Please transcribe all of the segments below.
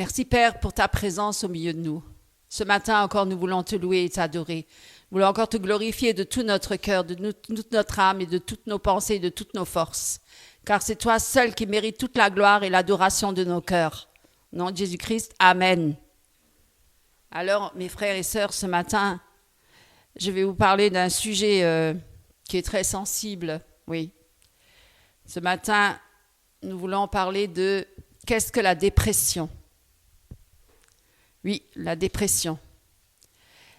Merci Père pour ta présence au milieu de nous. Ce matin encore, nous voulons te louer et t'adorer. Nous voulons encore te glorifier de tout notre cœur, de toute notre âme et de toutes nos pensées et de toutes nos forces. Car c'est toi seul qui mérites toute la gloire et l'adoration de nos cœurs. Au nom de Jésus-Christ, Amen. Alors, mes frères et sœurs, ce matin, je vais vous parler d'un sujet qui est très sensible. Oui. Ce matin, nous voulons parler de qu'est-ce que la dépression ? Oui, la dépression.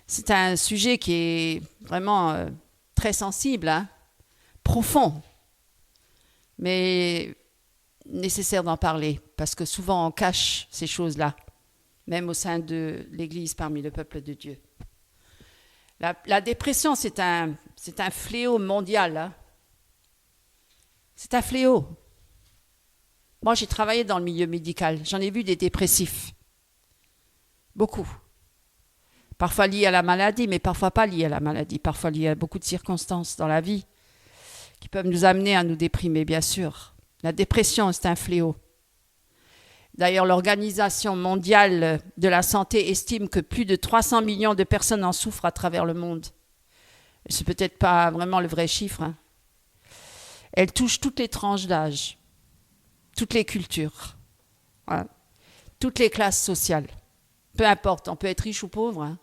C'est un sujet qui est vraiment très sensible, profond, mais nécessaire d'en parler, parce que souvent on cache ces choses-là, même au sein de l'Église, parmi le peuple de Dieu. La dépression, c'est un fléau mondial. C'est un fléau. Moi, j'ai travaillé dans le milieu médical, j'en ai vu des dépressifs. Beaucoup. Parfois liés à la maladie, mais parfois pas liés à la maladie. Parfois liés à beaucoup de circonstances dans la vie qui peuvent nous amener à nous déprimer, bien sûr. La dépression, c'est un fléau. D'ailleurs, l'Organisation mondiale de la santé estime que plus de 300 millions de personnes en souffrent à travers le monde. Et c'est peut-être pas vraiment le vrai chiffre. Elle touche toutes les tranches d'âge, toutes les cultures, toutes les classes sociales. Peu importe, on peut être riche ou pauvre.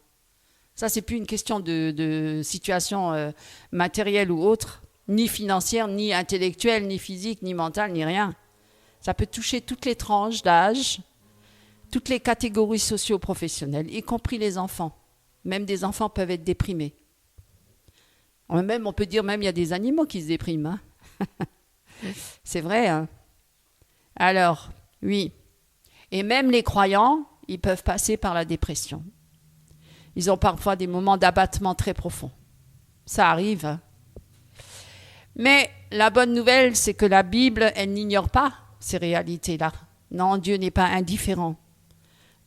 Ça, c'est plus une question de situation matérielle ou autre, ni financière, ni intellectuelle, ni physique, ni mentale, ni rien. Ça peut toucher toutes les tranches d'âge, toutes les catégories socio-professionnelles, y compris les enfants. Même des enfants peuvent être déprimés. Même, on peut dire même il y a des animaux qui se dépriment. C'est vrai. Alors, oui. Et même les croyants, ils peuvent passer par la dépression. Ils ont parfois des moments d'abattement très profonds. Ça arrive. Mais la bonne nouvelle, c'est que la Bible, elle n'ignore pas ces réalités-là. Non, Dieu n'est pas indifférent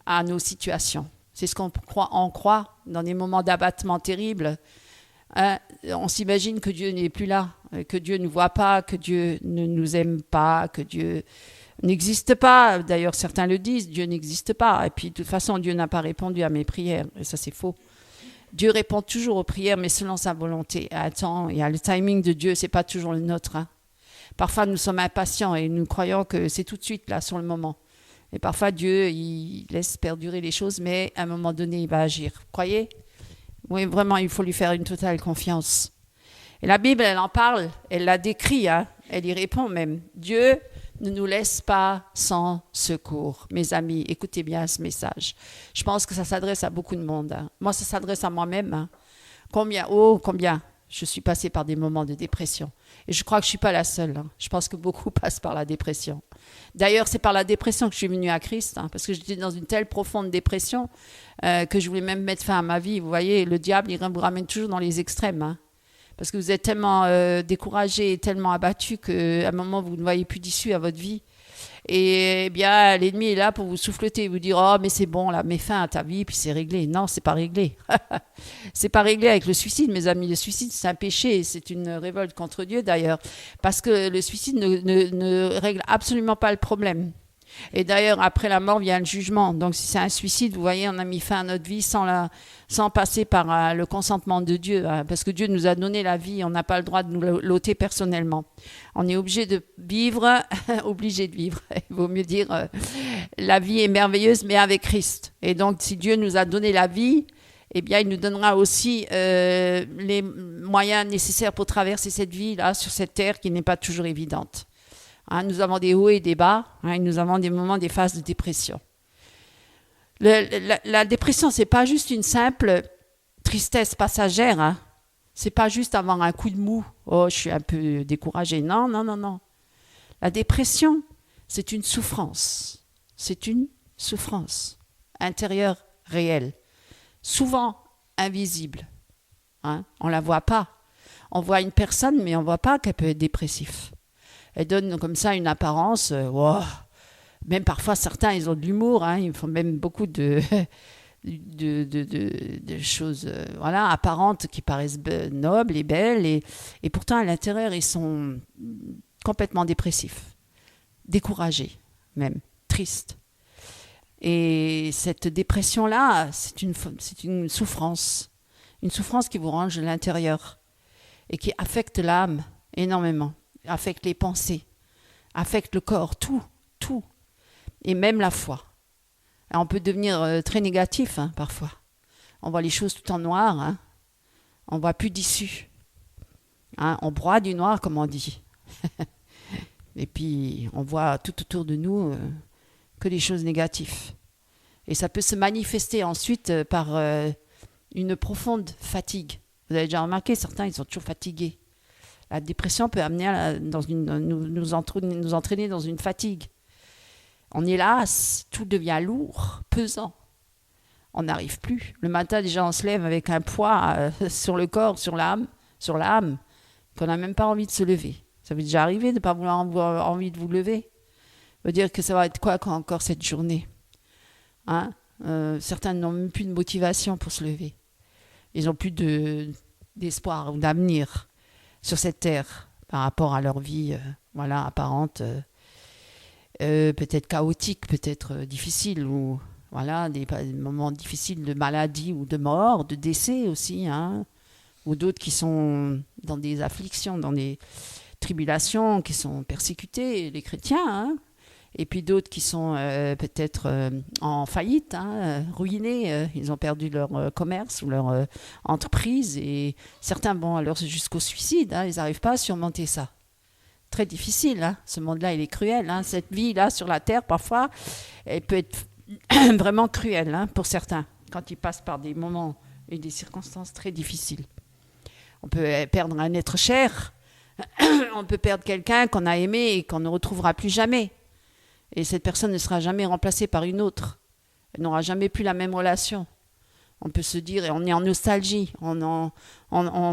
à nos situations. C'est ce qu'on croit dans des moments d'abattement terribles. On s'imagine que Dieu n'est plus là, que Dieu ne voit pas, que Dieu ne nous aime pas, que Dieu n'existe pas. D'ailleurs, certains le disent, Dieu n'existe pas. Et puis, de toute façon, Dieu n'a pas répondu à mes prières. Et ça, c'est faux. Dieu répond toujours aux prières, mais selon sa volonté. Attends, il y a le timing de Dieu, c'est pas toujours le nôtre. Parfois, nous sommes impatients et nous croyons que c'est tout de suite, là, sur le moment. Et parfois, Dieu, il laisse perdurer les choses, mais à un moment donné, il va agir. Vous croyez ? Oui, vraiment, il faut lui faire une totale confiance. Et la Bible, elle en parle, elle la décrit, elle y répond même. Dieu ne nous laisse pas sans secours. Mes amis, écoutez bien ce message. Je pense que ça s'adresse à beaucoup de monde. Moi, ça s'adresse à moi-même. Combien je suis passée par des moments de dépression. Et je crois que je ne suis pas la seule. Je pense que beaucoup passent par la dépression. D'ailleurs, c'est par la dépression que je suis venue à Christ, parce que j'étais dans une telle profonde dépression que je voulais même mettre fin à ma vie. Vous voyez, le diable, il vous ramène toujours dans les extrêmes. Parce que vous êtes tellement découragé et tellement abattu qu'à un moment, vous ne voyez plus d'issue à votre vie. Et eh bien, l'ennemi est là pour vous souffleter, vous dire « Oh, mais c'est bon, là, mets fin à ta vie, puis c'est réglé. » Non, c'est pas réglé. C'est pas réglé avec le suicide, mes amis. Le suicide, c'est un péché. C'est une révolte contre Dieu, d'ailleurs. Parce que le suicide ne règle absolument pas le problème. Et d'ailleurs, après la mort, vient le jugement. Donc, si c'est un suicide, vous voyez, on a mis fin à notre vie sans passer par le consentement de Dieu. Parce que Dieu nous a donné la vie, on n'a pas le droit de nous l'ôter personnellement. On est obligé de vivre, obligé de vivre. Il vaut mieux dire, la vie est merveilleuse, mais avec Christ. Et donc, si Dieu nous a donné la vie, eh bien, il nous donnera aussi les moyens nécessaires pour traverser cette vie-là, sur cette terre qui n'est pas toujours évidente. Nous avons des hauts et des bas, nous avons des moments, des phases de dépression. La dépression, ce n'est pas juste une simple tristesse passagère. Ce n'est pas juste avoir un coup de mou. Oh, je suis un peu découragée. Non. La dépression, c'est une souffrance. C'est une souffrance intérieure réelle. Souvent invisible. On ne la voit pas. On voit une personne, mais on ne voit pas qu'elle peut être dépressive. Elle donne comme ça une apparence, même parfois certains ils ont de l'humour, ils font même beaucoup de choses apparentes qui paraissent nobles et belles et pourtant à l'intérieur ils sont complètement dépressifs, découragés même, tristes. Et cette dépression-là, c'est une souffrance. Une souffrance qui vous range de l'intérieur et qui affecte l'âme énormément, affecte les pensées, affecte le corps, tout, tout. Et même la foi. Alors, on peut devenir très négatif parfois. On voit les choses tout en noir. On ne voit plus d'issue. On broie du noir, comme on dit. Et puis, on voit tout autour de nous que des choses négatives. Et ça peut se manifester ensuite par une profonde fatigue. Vous avez déjà remarqué, certains, ils sont toujours fatigués. La dépression peut amener nous entraîner dans une fatigue. On est las, tout devient lourd, pesant. On n'arrive plus. Le matin, déjà, on se lève avec un poids sur le corps, sur l'âme, qu'on n'a même pas envie de se lever. Ça vous est déjà arrivé de ne pas avoir envie de vous lever? Ça veut dire que ça va être quoi encore cette journée? Certains n'ont même plus de motivation pour se lever. Ils n'ont plus d'espoir ou d'avenir sur cette terre par rapport à leur vie apparente, peut-être chaotique, peut-être difficile, ou des moments difficiles de maladie ou de mort, de décès aussi, ou d'autres qui sont dans des afflictions, dans des tribulations, qui sont persécutés, les chrétiens, et puis d'autres qui sont peut-être en faillite, ruinés, ils ont perdu leur commerce ou leur entreprise, et certains vont alors jusqu'au suicide, ils n'arrivent pas à surmonter ça. Très difficile, ce monde-là, il est cruel, cette vie-là sur la terre, parfois, elle peut être vraiment cruelle pour certains, quand ils passent par des moments et des circonstances très difficiles. On peut perdre un être cher, on peut perdre quelqu'un qu'on a aimé et qu'on ne retrouvera plus jamais. Et cette personne ne sera jamais remplacée par une autre. Elle n'aura jamais plus la même relation. On peut se dire, et on est en nostalgie, on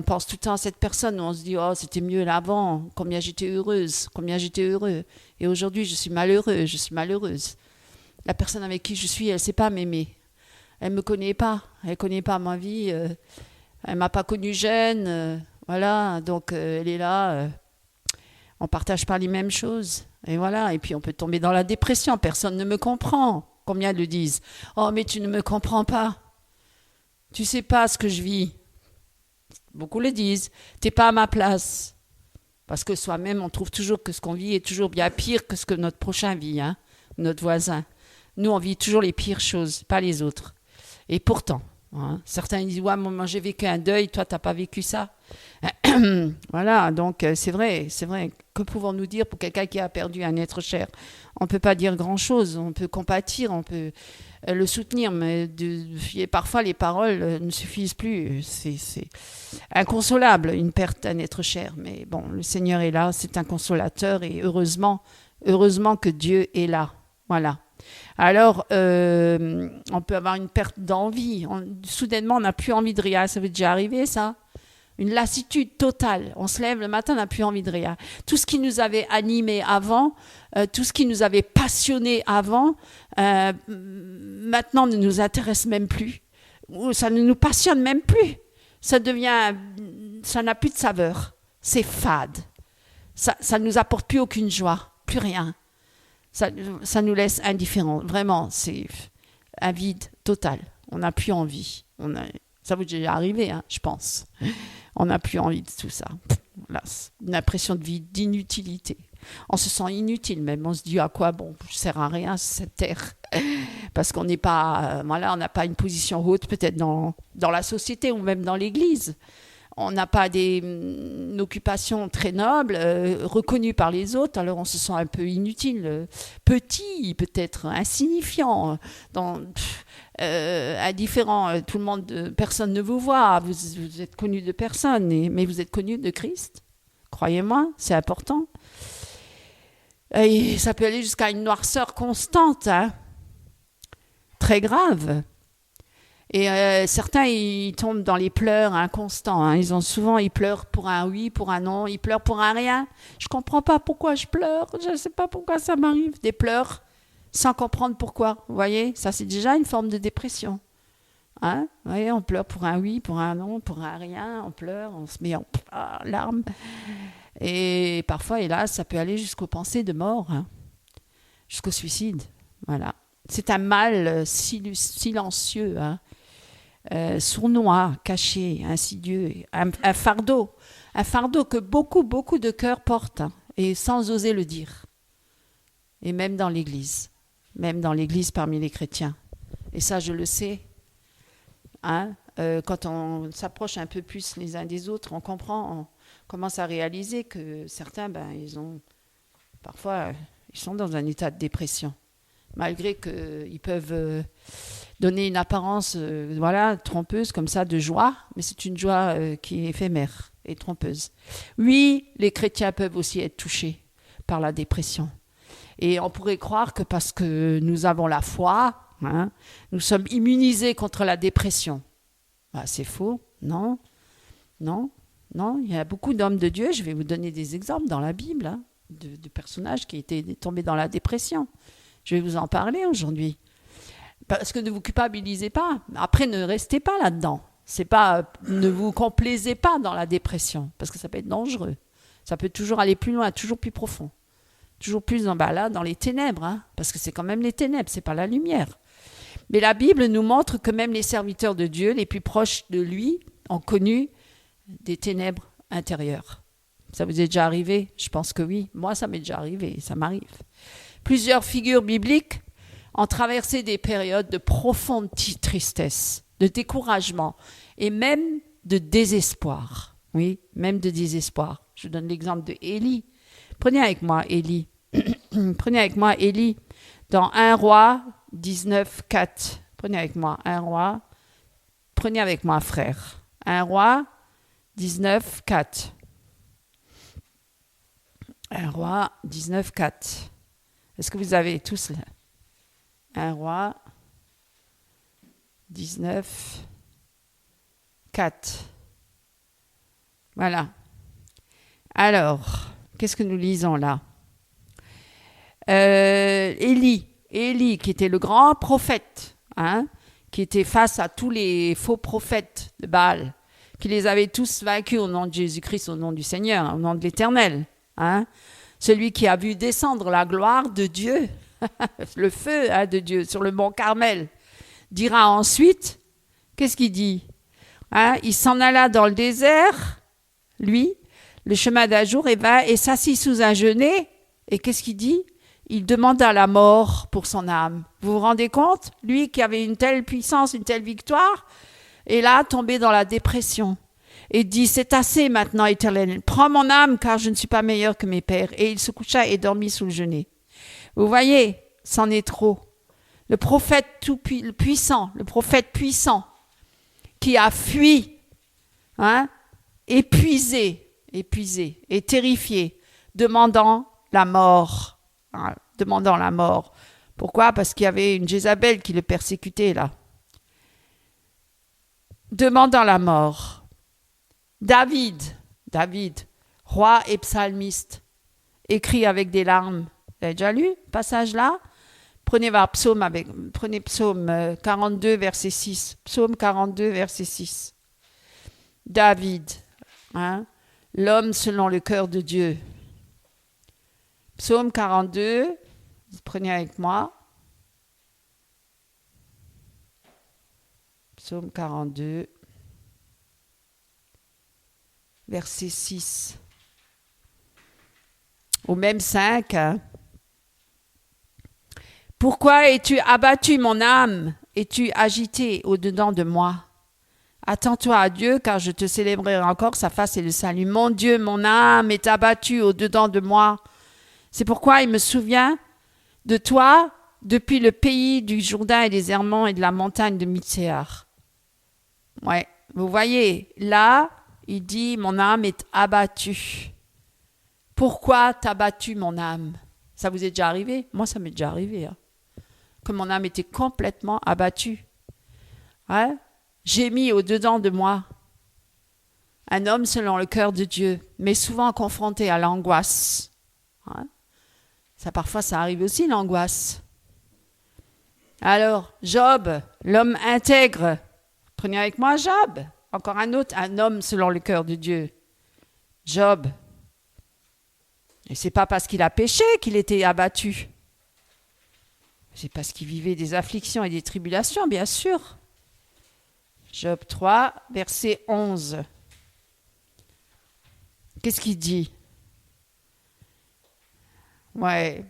pense tout le temps à cette personne, on se dit, oh, c'était mieux l'avant, combien j'étais heureuse, combien j'étais heureux. Et aujourd'hui, je suis malheureux, je suis malheureuse. La personne avec qui je suis, elle ne sait pas m'aimer. Elle ne me connaît pas, elle ne connaît pas ma vie, elle ne m'a pas connue jeune, donc elle est là, on ne partage pas les mêmes choses. Et puis on peut tomber dans la dépression, personne ne me comprend. Combien le disent? Oh, mais tu ne me comprends pas. Tu ne sais pas ce que je vis. Beaucoup le disent. Tu n'es pas à ma place. Parce que soi-même, on trouve toujours que ce qu'on vit est toujours bien pire que ce que notre prochain vit, notre voisin. Nous, on vit toujours les pires choses, pas les autres. Et pourtant, certains disent, ouais, moi j'ai vécu un deuil, toi, tu n'as pas vécu ça. Donc c'est vrai. Que pouvons-nous dire pour quelqu'un qui a perdu un être cher? On ne peut pas dire grand-chose, on peut compatir, on peut le soutenir, mais parfois les paroles ne suffisent plus. C'est inconsolable, une perte d'un être cher. Mais bon, le Seigneur est là, c'est un consolateur, et heureusement que Dieu est là. Voilà. Alors, on peut avoir une perte d'envie. Soudainement, on n'a plus envie de rien. Ça vous est déjà arrivé, ça? Une lassitude totale. On se lève le matin, on n'a plus envie de rien. Tout ce qui nous avait animé avant, tout ce qui nous avait passionné avant, maintenant ne nous intéresse même plus. Ou ça ne nous passionne même plus. Ça n'a plus de saveur. C'est fade. Ça ne nous apporte plus aucune joie, plus rien. Ça nous laisse indifférents. Vraiment, c'est un vide total. On n'a plus envie. Ça vous est déjà arrivé, je pense. On n'a plus envie de tout ça. Là, une impression de vie, d'inutilité. On se sent inutile même. On se dit, à quoi bon, je ne sers à rien, cette terre. Parce qu'on n'est pas, on n'a pas une position haute peut-être dans la société ou même dans l'église. On n'a pas une occupation très noble, reconnue par les autres, alors on se sent un peu inutile, petit, peut-être insignifiant, indifférent. Tout le monde, personne ne vous voit, vous êtes connu de personne, mais vous êtes connu de Christ. Croyez-moi, c'est important. Et ça peut aller jusqu'à une noirceur constante, très grave. Et certains, ils tombent dans les pleurs inconstants. Ils pleurent pour un oui, pour un non, ils pleurent pour un rien. Je comprends pas pourquoi je pleure, je ne sais pas pourquoi ça m'arrive. Des pleurs sans comprendre pourquoi. Vous voyez, ça c'est déjà une forme de dépression. Vous voyez, on pleure pour un oui, pour un non, pour un rien. On pleure, on se met en larmes. Et parfois, hélas, ça peut aller jusqu'aux pensées de mort, jusqu'au suicide. Voilà. C'est un mal silencieux, hein, sournois, caché, insidieux, un fardeau que beaucoup de cœurs portent, hein, et sans oser le dire. Et même dans l'Église parmi les chrétiens. Et ça, je le sais. Hein, quand on s'approche un peu plus les uns des autres, on comprend, on commence à réaliser que certains, parfois, ils sont dans un état de dépression. Malgré qu'ils peuvent donner une apparence trompeuse comme ça de joie, mais c'est une joie qui est éphémère et trompeuse. Oui, les chrétiens peuvent aussi être touchés par la dépression. Et on pourrait croire que parce que nous avons la foi, hein, nous sommes immunisés contre la dépression. C'est faux, non, il y a beaucoup d'hommes de Dieu, je vais vous donner des exemples dans la Bible, hein, de personnages qui étaient tombés dans la dépression. Je vais vous en parler aujourd'hui. Parce que ne vous culpabilisez pas. Après, ne restez pas là-dedans. Ne vous complaisez pas dans la dépression, parce que ça peut être dangereux. Ça peut toujours aller plus loin, toujours plus profond. Toujours plus dans les ténèbres, hein, parce que c'est quand même les ténèbres, c'est pas la lumière. Mais la Bible nous montre que même les serviteurs de Dieu, les plus proches de lui, ont connu des ténèbres intérieures. Ça vous est déjà arrivé? Je pense que oui. Moi, ça m'est déjà arrivé, ça m'arrive. Plusieurs figures bibliques ont traversé des périodes de profonde tristesse, de découragement et même de désespoir. Oui, même de désespoir. Je donne l'exemple de Élie. Prenez avec moi Élie. Prenez avec moi Élie dans 1 Roi 19, 4. Prenez avec moi 1 Roi. Prenez avec moi, frère. 1 Roi 19, 4. 1 Roi 19, 4. Est-ce que vous avez tous là? 1 Roi 19, 4. Voilà. Alors, qu'est-ce que nous lisons là? Élie, qui était le grand prophète, hein, qui était face à tous les faux prophètes de Baal, qui les avait tous vaincus au nom de Jésus-Christ, au nom du Seigneur, au nom de l'Éternel. Hein. Celui qui a vu descendre la gloire de Dieu, le feu de Dieu sur le mont Carmel, dira ensuite, qu'est-ce qu'il dit? Hein, il s'en alla dans le désert, lui, le chemin d'un jour, et s'assit sous un genêt, et qu'est-ce qu'il dit? Il demanda la mort pour son âme. Vous vous rendez compte? Lui qui avait une telle puissance, une telle victoire, est là, tombé dans la dépression. Et dit, c'est assez maintenant, Éternel, prends mon âme, car je ne suis pas meilleur que mes pères. Et il se coucha et dormit sous le genêt. Vous voyez, c'en est trop. Le prophète puissant, qui a fui, hein, épuisé et terrifié, demandant la mort. Hein, demandant la mort. Pourquoi? Parce qu'il y avait une Jézabel qui le persécutait là. Demandant la mort. David, roi et psalmiste, écrit avec des larmes. Vous avez déjà lu ce passage-là? Prenez Psaume 42, verset 6. Psaume 42, verset 6. David, hein, l'homme selon le cœur de Dieu. Psaume 42, prenez avec moi. Psaume 42, verset 6. Ou même 5. Hein. Pourquoi es-tu abattu, mon âme? Es-tu agité au-dedans de moi? Attends-toi à Dieu, car je te célébrerai encore sa face et le salut. Mon Dieu, mon âme est abattue au-dedans de moi. C'est pourquoi il me souvient de toi depuis le pays du Jourdain et des Hermons et de la montagne de Mitsehar. Ouais, vous voyez, là, il dit, mon âme est abattue. Pourquoi t'as abattu mon âme? Ça vous est déjà arrivé? Moi, ça m'est déjà arrivé. Hein. Que mon âme était complètement abattue. Hein? J'ai mis au-dedans de moi un homme selon le cœur de Dieu, mais souvent confronté à l'angoisse. Hein? Parfois, ça arrive aussi, l'angoisse. Alors, Job, l'homme intègre. Prenez avec moi Job. Encore un autre, un homme selon le cœur de Dieu. Job. Et c'est pas parce qu'il a péché qu'il était abattu. C'est parce qu'il vivait des afflictions et des tribulations, bien sûr. Job 3, verset 11. Qu'est-ce qu'il dit? Ouais.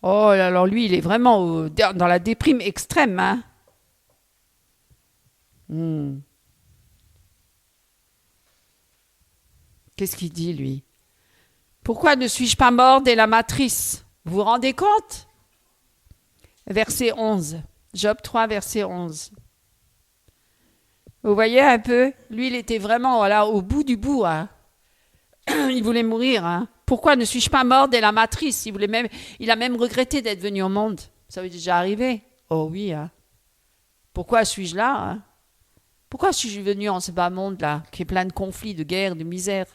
Oh, alors lui, il est vraiment dans la déprime extrême, hein. Qu'est-ce qu'il dit, lui? Pourquoi ne suis-je pas mort dès la matrice? Vous vous rendez compte? Verset 11. Job 3, verset 11. Vous voyez un peu? Lui, il était vraiment au bout du bout. Hein. Il voulait mourir. Hein. Pourquoi ne suis-je pas mort dès la matrice? Il a même regretté d'être venu au monde. Ça lui est déjà arrivé. Oh oui. Hein. Pourquoi suis-je là? Hein? Pourquoi suis-je venu en ce bas monde-là, qui est plein de conflits, de guerres, de misère,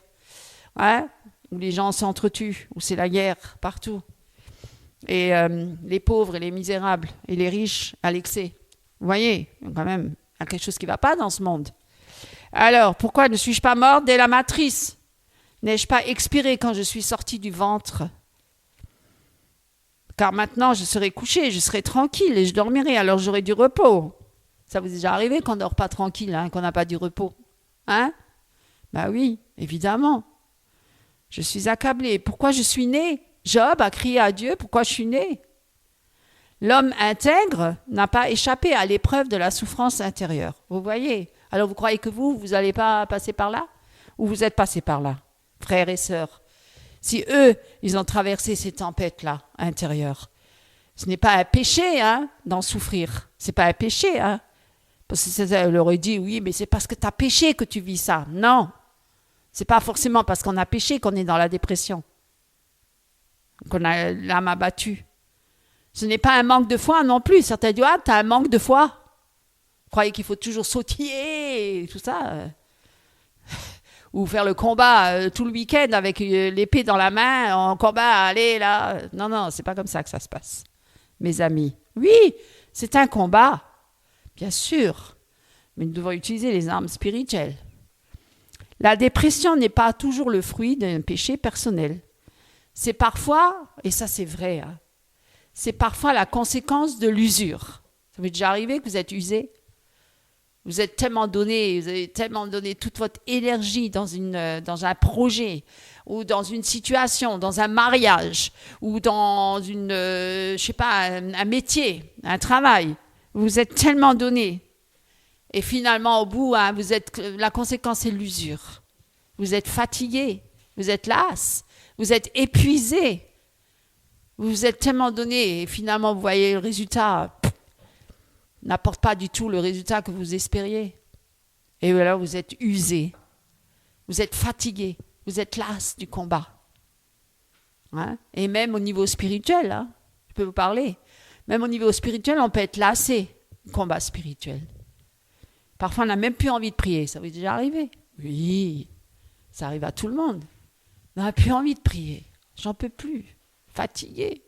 hein? Où les gens s'entretuent, où c'est la guerre partout. Et les pauvres et les misérables et les riches à l'excès. Vous voyez, quand même, il y a quelque chose qui ne va pas dans ce monde. Alors, pourquoi ne suis-je pas mort dès la matrice? N'ai-je pas expiré quand je suis sorti du ventre? Car maintenant, je serai couché, je serai tranquille et je dormirai, alors j'aurai du repos. Ça vous est déjà arrivé qu'on ne dort pas tranquille, hein, qu'on n'a pas du repos? Hein? Ben oui, évidemment. Je suis accablé. Pourquoi je suis né? Job a crié à Dieu, pourquoi je suis né? L'homme intègre n'a pas échappé à l'épreuve de la souffrance intérieure. Vous voyez? Alors vous croyez que vous n'allez pas passer par là? Ou vous êtes passé par là, frères et sœurs? Si eux, ils ont traversé ces tempêtes-là intérieures, ce n'est pas un péché hein, d'en souffrir. C'est pas un péché. Hein. Parce que ça leur aurait dit, oui, mais c'est parce que tu as péché que tu vis ça. Non. C'est pas forcément parce qu'on a péché qu'on est dans la dépression, qu'on a l'âme abattue. Ce n'est pas un manque de foi non plus. Certains disent, ah, tu as un manque de foi. Vous croyez qu'il faut toujours sautiller et tout ça ou faire le combat tout le week-end avec l'épée dans la main, en combat, allez là. Non, non, c'est pas comme ça que ça se passe, mes amis. Oui, c'est un combat, bien sûr, mais nous devons utiliser les armes spirituelles. La dépression n'est pas toujours le fruit d'un péché personnel. C'est parfois, et ça c'est vrai, hein, c'est parfois la conséquence de l'usure. Ça vous est déjà arrivé que vous êtes usé? Vous êtes tellement donné, vous avez tellement donné toute votre énergie dans un projet, ou dans une situation, dans un mariage, ou dans je sais pas, un métier, un travail. Vous êtes tellement donné. Et finalement, au bout, hein, la conséquence est l'usure. Vous êtes fatigué, vous êtes las, vous êtes épuisé. Vous êtes tellement donné et finalement, vous voyez le résultat n'apporte pas du tout le résultat que vous espériez. Et alors, vous êtes usé, vous êtes fatigué, vous êtes las du combat. Hein? Et même au niveau spirituel, hein, je peux vous parler, même au niveau spirituel, on peut être lassé du combat spirituel. Parfois, on n'a même plus envie de prier. Ça vous est déjà arrivé? Oui, ça arrive à tout le monde. On n'a plus envie de prier. J'en peux plus. Fatigué.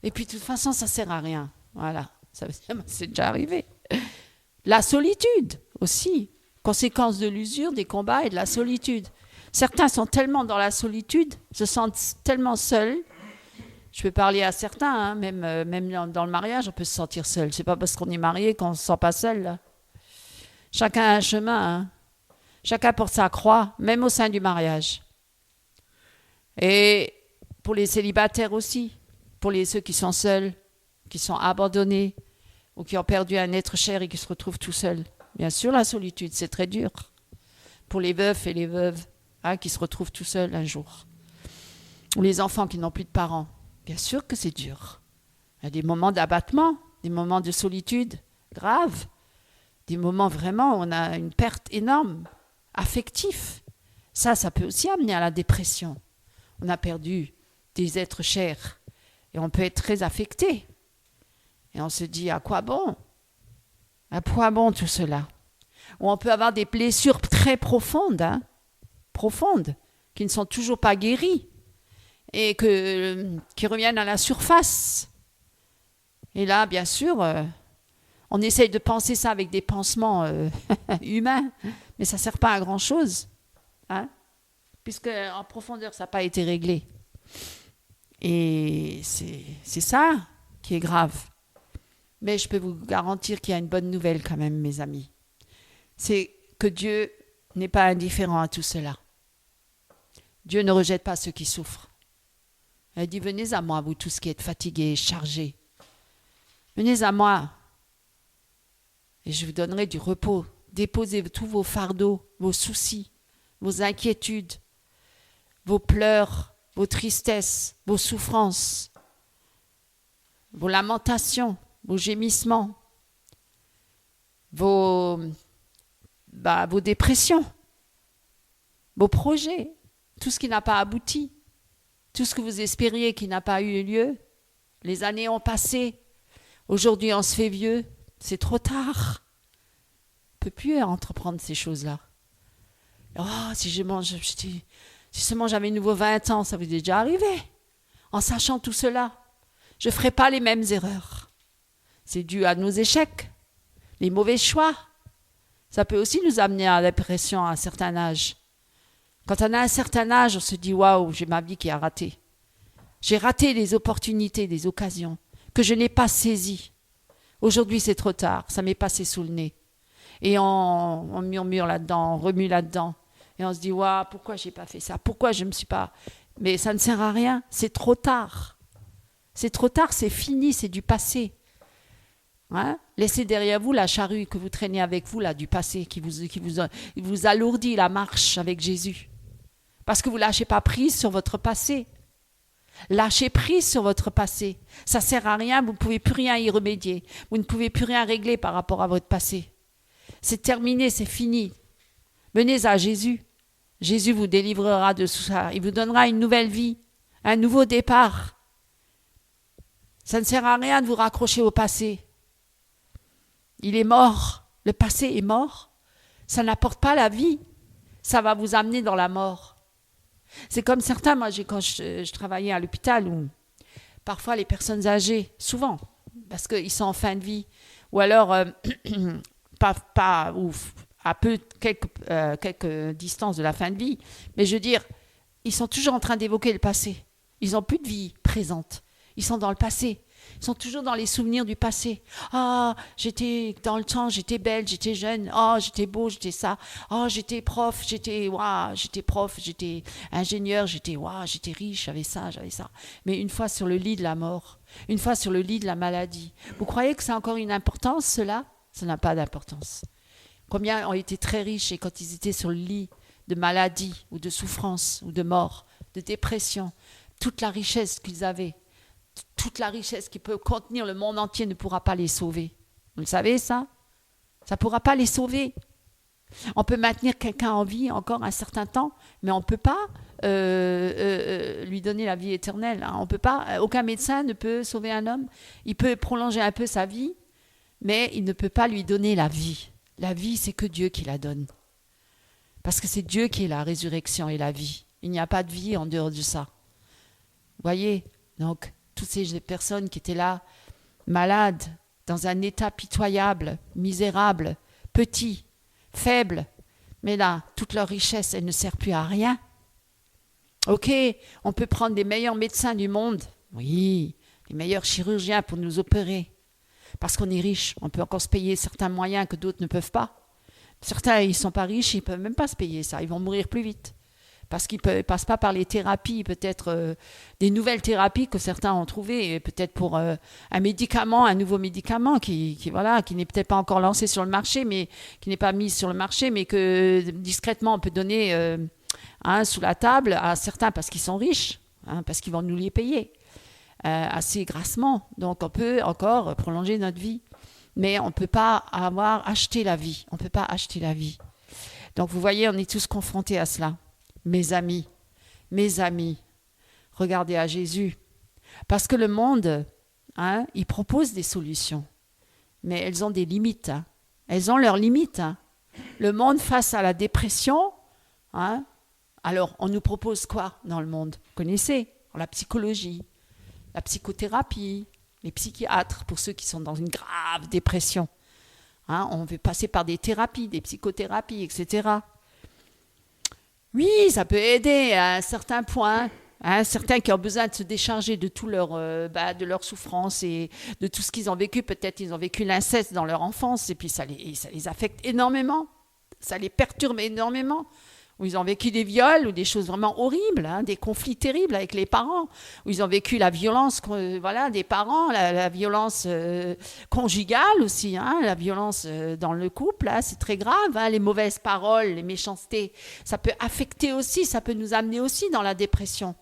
Et puis, de toute façon, ça ne sert à rien. Voilà, c'est déjà arrivé. La solitude aussi. Conséquence de l'usure, des combats et de la solitude. Certains sont tellement dans la solitude, se sentent tellement seuls. Je peux parler à certains, hein, même dans le mariage, on peut se sentir seul. Ce n'est pas parce qu'on est marié qu'on ne se sent pas seul. Là. Chacun a un chemin, hein. Chacun porte sa croix, même au sein du mariage. Et pour les célibataires aussi, pour ceux qui sont seuls, qui sont abandonnés, ou qui ont perdu un être cher et qui se retrouvent tout seuls. Bien sûr, la solitude, c'est très dur. Pour les veufs et les veuves, hein, qui se retrouvent tout seuls un jour. Ou les enfants qui n'ont plus de parents. Bien sûr que c'est dur. Il y a des moments d'abattement, des moments de solitude graves. Des moments vraiment où on a une perte énorme, affective. Ça peut aussi amener à la dépression. On a perdu des êtres chers et on peut être très affecté. Et on se dit, à quoi bon? À quoi bon tout cela? Ou on peut avoir des blessures très profondes, hein, profondes, qui ne sont toujours pas guéries et qui reviennent à la surface. Et là, bien sûr... on essaye de penser ça avec des pansements humains, mais ça ne sert pas à grand-chose, hein, puisque en profondeur, ça n'a pas été réglé. Et c'est ça, qui est grave. Mais je peux vous garantir qu'il y a une bonne nouvelle quand même, mes amis. C'est que Dieu n'est pas indifférent à tout cela. Dieu ne rejette pas ceux qui souffrent. Il dit, venez à moi, vous tous qui êtes fatigués et chargés. Venez à moi et je vous donnerai du repos. Déposez tous vos fardeaux, vos soucis, vos inquiétudes, vos pleurs, vos tristesses, vos souffrances, vos lamentations, vos gémissements, vos dépressions, vos projets, tout ce qui n'a pas abouti, tout ce que vous espériez qui n'a pas eu lieu. Les années ont passé, aujourd'hui on se fait vieux, c'est trop tard. On ne peut plus entreprendre ces choses-là. Oh, si seulement j'avais nouveau 20 ans, ça vous est déjà arrivé. En sachant tout cela, je ne ferai pas les mêmes erreurs. C'est dû à nos échecs, les mauvais choix. Ça peut aussi nous amener à la dépression à un certain âge. Quand on a un certain âge, on se dit « Waouh, j'ai ma vie qui a raté. J'ai raté les opportunités, les occasions que je n'ai pas saisies. Aujourd'hui, c'est trop tard, ça m'est passé sous le nez. » Et on murmure là-dedans, on remue là-dedans. Et on se dit, waouh, pourquoi je n'ai pas fait ça? Pourquoi je ne me suis pas... Mais ça ne sert à rien, c'est trop tard. C'est trop tard, c'est fini, c'est du passé. Hein? Laissez derrière vous la charrue que vous traînez avec vous, là, du passé, qui vous alourdit la marche avec Jésus. Parce que vous ne lâchez pas prise sur votre passé. Lâchez prise sur votre passé. Ça ne sert à rien, vous ne pouvez plus rien y remédier. Vous ne pouvez plus rien régler par rapport à votre passé. C'est terminé, c'est fini. Venez à Jésus. Jésus vous délivrera de tout ça. Il vous donnera une nouvelle vie, un nouveau départ. Ça ne sert à rien de vous raccrocher au passé. Il est mort. Le passé est mort. Ça n'apporte pas la vie. Ça va vous amener dans la mort. C'est comme certains, moi, quand je travaillais à l'hôpital, où parfois les personnes âgées, souvent, parce qu'ils sont en fin de vie, ou alors... quelques distances de la fin de vie, mais je veux dire, ils sont toujours en train d'évoquer le passé. Ils n'ont plus de vie présente. Ils sont dans le passé. Ils sont toujours dans les souvenirs du passé. Ah, j'étais dans le temps, j'étais belle, j'étais jeune. Ah, j'étais beau, j'étais ça. Ah, j'étais prof, j'étais ingénieur, j'étais riche, j'avais ça. Mais une fois sur le lit de la mort, une fois sur le lit de la maladie, vous croyez que ça a encore une importance, cela? Ça n'a pas d'importance. Combien ont été très riches et quand ils étaient sur le lit de maladie ou de souffrance ou de mort, de dépression, toute la richesse qu'ils avaient, toute la richesse qui peut contenir le monde entier ne pourra pas les sauver. Vous le savez ça? Ça ne pourra pas les sauver. On peut maintenir quelqu'un en vie encore un certain temps, mais on ne peut pas lui donner la vie éternelle. Hein. On peut pas, aucun médecin ne peut sauver un homme. Il peut prolonger un peu sa vie, mais il ne peut pas lui donner la vie. La vie, c'est que Dieu qui la donne. Parce que c'est Dieu qui est la résurrection et la vie. Il n'y a pas de vie en dehors de ça. Vous voyez? Donc, toutes ces personnes qui étaient là, malades, dans un état pitoyable, misérable, petit, faible, mais là, toute leur richesse, elle ne sert plus à rien. Ok, on peut prendre les meilleurs médecins du monde, oui, les meilleurs chirurgiens pour nous opérer. Parce qu'on est riche, on peut encore se payer certains moyens que d'autres ne peuvent pas. Certains, ils ne sont pas riches, ils ne peuvent même pas se payer ça, ils vont mourir plus vite. Parce qu'ils ne passent pas par les thérapies, peut-être des nouvelles thérapies que certains ont trouvées, peut-être pour un médicament, un nouveau médicament qui n'est peut-être pas encore lancé sur le marché, mais qui n'est pas mis sur le marché, mais que discrètement on peut donner sous la table à certains parce qu'ils sont riches, parce qu'ils vont nous les payer. Assez grassement. Donc, on peut encore prolonger notre vie. Mais on ne peut pas acheté la vie. On ne peut pas acheter la vie. Donc, vous voyez, on est tous confrontés à cela. Mes amis, regardez à Jésus. Parce que le monde, il propose des solutions. Mais elles ont des limites. Elles ont leurs limites. Le monde face à la dépression, alors on nous propose quoi dans le monde? Vous connaissez? La psychologie. La psychothérapie, les psychiatres, pour ceux qui sont dans une grave dépression. On veut passer par des thérapies, des psychothérapies, etc. Oui, ça peut aider à un certain point, Hein, certains qui ont besoin de se décharger de tout de leur souffrance et de tout ce qu'ils ont vécu. Peut-être ils ont vécu l'inceste dans leur enfance et puis ça les affecte énormément. Ça les perturbe énormément. Où ils ont vécu des viols ou des choses vraiment horribles, hein, des conflits terribles avec les parents, où ils ont vécu la violence des parents, la violence conjugale aussi, hein, la violence dans le couple, hein, c'est très grave, hein, les mauvaises paroles, les méchancetés, ça peut affecter aussi, ça peut nous amener aussi dans la dépression.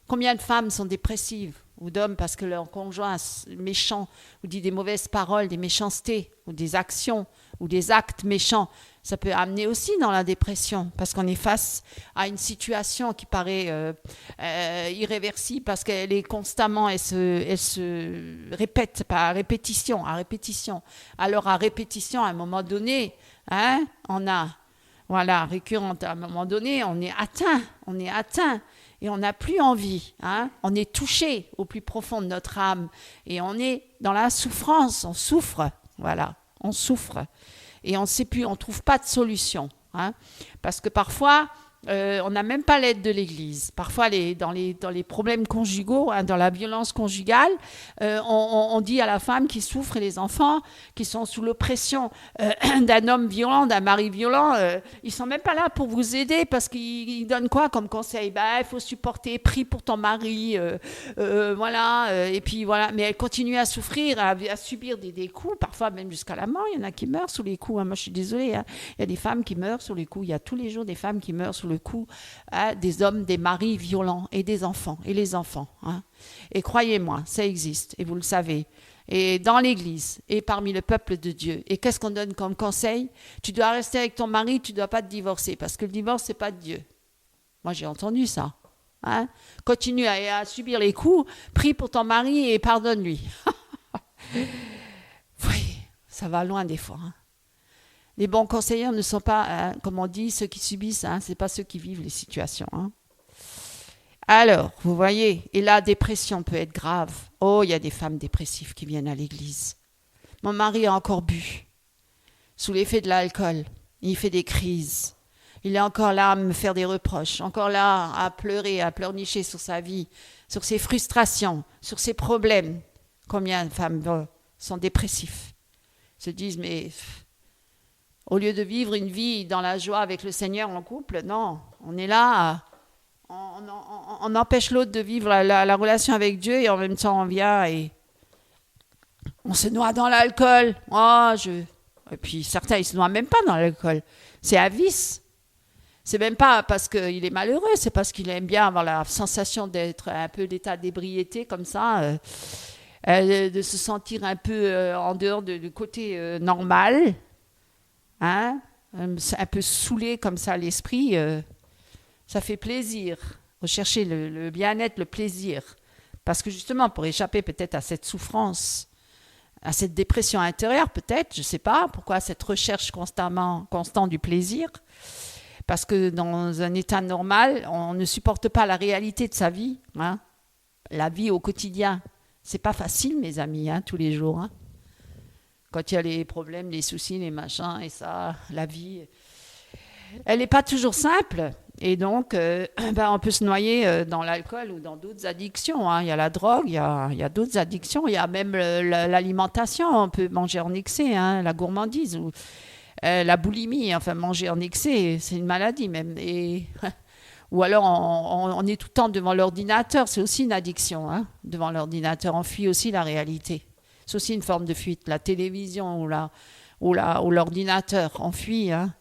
Combien de femmes sont dépressives ou d'hommes parce que leur conjoint méchant ou dit des mauvaises paroles, des méchancetés ou des actions ou des actes méchants, ça peut amener aussi dans la dépression parce qu'on est face à une situation qui paraît irréversible parce qu'elle est constamment, elle se répète à répétition. Alors à répétition, à un moment donné, hein, récurrente, à un moment donné, on est atteint. Et on n'a plus envie, hein? On est touché au plus profond de notre âme et on est dans la souffrance, on souffre, on souffre et on sait plus, on trouve pas de solution, hein? Parce que parfois on n'a même pas l'aide de l'Église. Parfois, dans les problèmes conjugaux, hein, dans la violence conjugale, on dit à la femme qui souffre et les enfants qui sont sous l'oppression d'un homme violent, d'un mari violent, ils sont même pas là pour vous aider parce qu'ils donnent quoi comme conseil ? Il faut supporter, prie pour ton mari, et puis voilà. Mais elle continue à souffrir, à subir des coups, parfois même jusqu'à la mort. Il y en a qui meurent sous les coups. Hein. Moi, je suis désolée. Hein. Il y a des femmes qui meurent sous les coups. Il y a tous les jours des femmes qui meurent sous le coup, hein, des hommes, des maris violents et des enfants, et les enfants. Hein. Et croyez-moi, ça existe, et vous le savez. Et dans l'Église, et parmi le peuple de Dieu. Et qu'est-ce qu'on donne comme conseil ? Tu dois rester avec ton mari, tu ne dois pas te divorcer, parce que le divorce, ce n'est pas de Dieu. Moi, j'ai entendu ça. Hein. Continue à subir les coups, prie pour ton mari et pardonne-lui. Oui, ça va loin des fois. Hein. Les bons conseillers ne sont pas, hein, comme on dit, ceux qui subissent, hein, ce n'est pas ceux qui vivent les situations. Hein. Alors, vous voyez, et la dépression peut être grave. Oh, il y a des femmes dépressives qui viennent à l'église. Mon mari a encore bu, sous l'effet de l'alcool. Il fait des crises. Il est encore là à me faire des reproches, encore là à pleurer, à pleurnicher sur sa vie, sur ses frustrations, sur ses problèmes. Combien de femmes sont dépressives, se disent, mais... Au lieu de vivre une vie dans la joie avec le Seigneur en couple, non, on est là, on empêche l'autre de vivre la relation avec Dieu et en même temps on vient et on se noie dans l'alcool. Et puis certains, ils ne se noient même pas dans l'alcool. C'est un vice. C'est même pas parce qu'il est malheureux, c'est parce qu'il aime bien avoir la sensation d'être un peu d'état d'ébriété comme ça, de se sentir un peu en dehors du côté normal. Hein? Un peu saoulé comme ça l'esprit, ça fait plaisir. Rechercher le bien-être, le plaisir. Parce que justement, pour échapper peut-être à cette souffrance, à cette dépression intérieure, peut-être, je ne sais pas, pourquoi cette recherche constante du plaisir. Parce que dans un état normal, on ne supporte pas la réalité de sa vie. Hein? La vie au quotidien, c'est pas facile, mes amis, hein, tous les jours. Hein? Quand il y a les problèmes, les soucis, les machins et ça, la vie, elle n'est pas toujours simple. Et donc, on peut se noyer dans l'alcool ou dans d'autres addictions. Hein. Il y a la drogue, il y a d'autres addictions. Il y a même l'alimentation. On peut manger en excès, hein, la gourmandise ou la boulimie. Enfin, manger en excès, c'est une maladie même. Ou alors, on est tout le temps devant l'ordinateur. C'est aussi une addiction. Hein. Devant l'ordinateur, on fuit aussi la réalité. C'est aussi une forme de fuite. La télévision ou l'ordinateur, on fuit. Hein.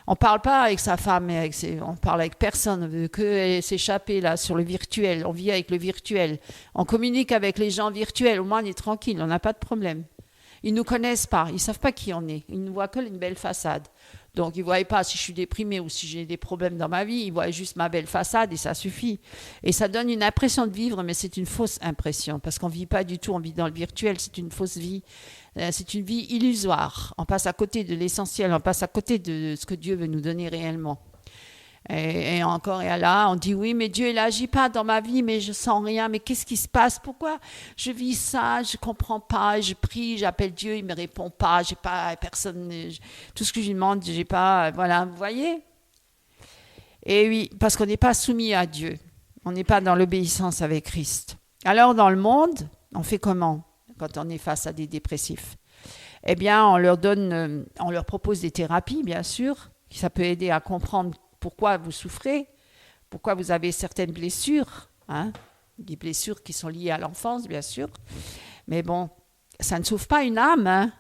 On ne parle pas avec sa femme, on parle avec personne. On veut que s'échapper là, sur le virtuel. On vit avec le virtuel. On communique avec les gens virtuels. Au moins, on est tranquille. On n'a pas de problème. Ils ne nous connaissent pas. Ils ne savent pas qui on est. Ils ne voient que une belle façade. Donc, ils ne voient pas si je suis déprimée ou si j'ai des problèmes dans ma vie. Ils voient juste ma belle façade et ça suffit. Et ça donne une impression de vivre, mais c'est une fausse impression parce qu'on ne vit pas du tout. On vit dans le virtuel. C'est une fausse vie. C'est une vie illusoire. On passe à côté de l'essentiel. On passe à côté de ce que Dieu veut nous donner réellement. Et encore et là, on dit oui, mais Dieu, il n'agit pas dans ma vie, mais je sens rien. Mais qu'est-ce qui se passe? Pourquoi je vis ça? Je ne comprends pas. Je prie, j'appelle Dieu, il ne me répond pas. J'ai pas personne. Tout ce que je lui demande, j'ai pas. Voilà, vous voyez? Et oui, parce qu'on n'est pas soumis à Dieu. On n'est pas dans l'obéissance avec Christ. Alors, dans le monde, on fait comment quand on est face à des dépressifs? Eh bien, on leur propose des thérapies, bien sûr. Ça peut aider à comprendre pourquoi vous souffrez, pourquoi vous avez certaines blessures, des blessures qui sont liées à l'enfance, bien sûr. Mais bon, ça ne sauve pas une âme.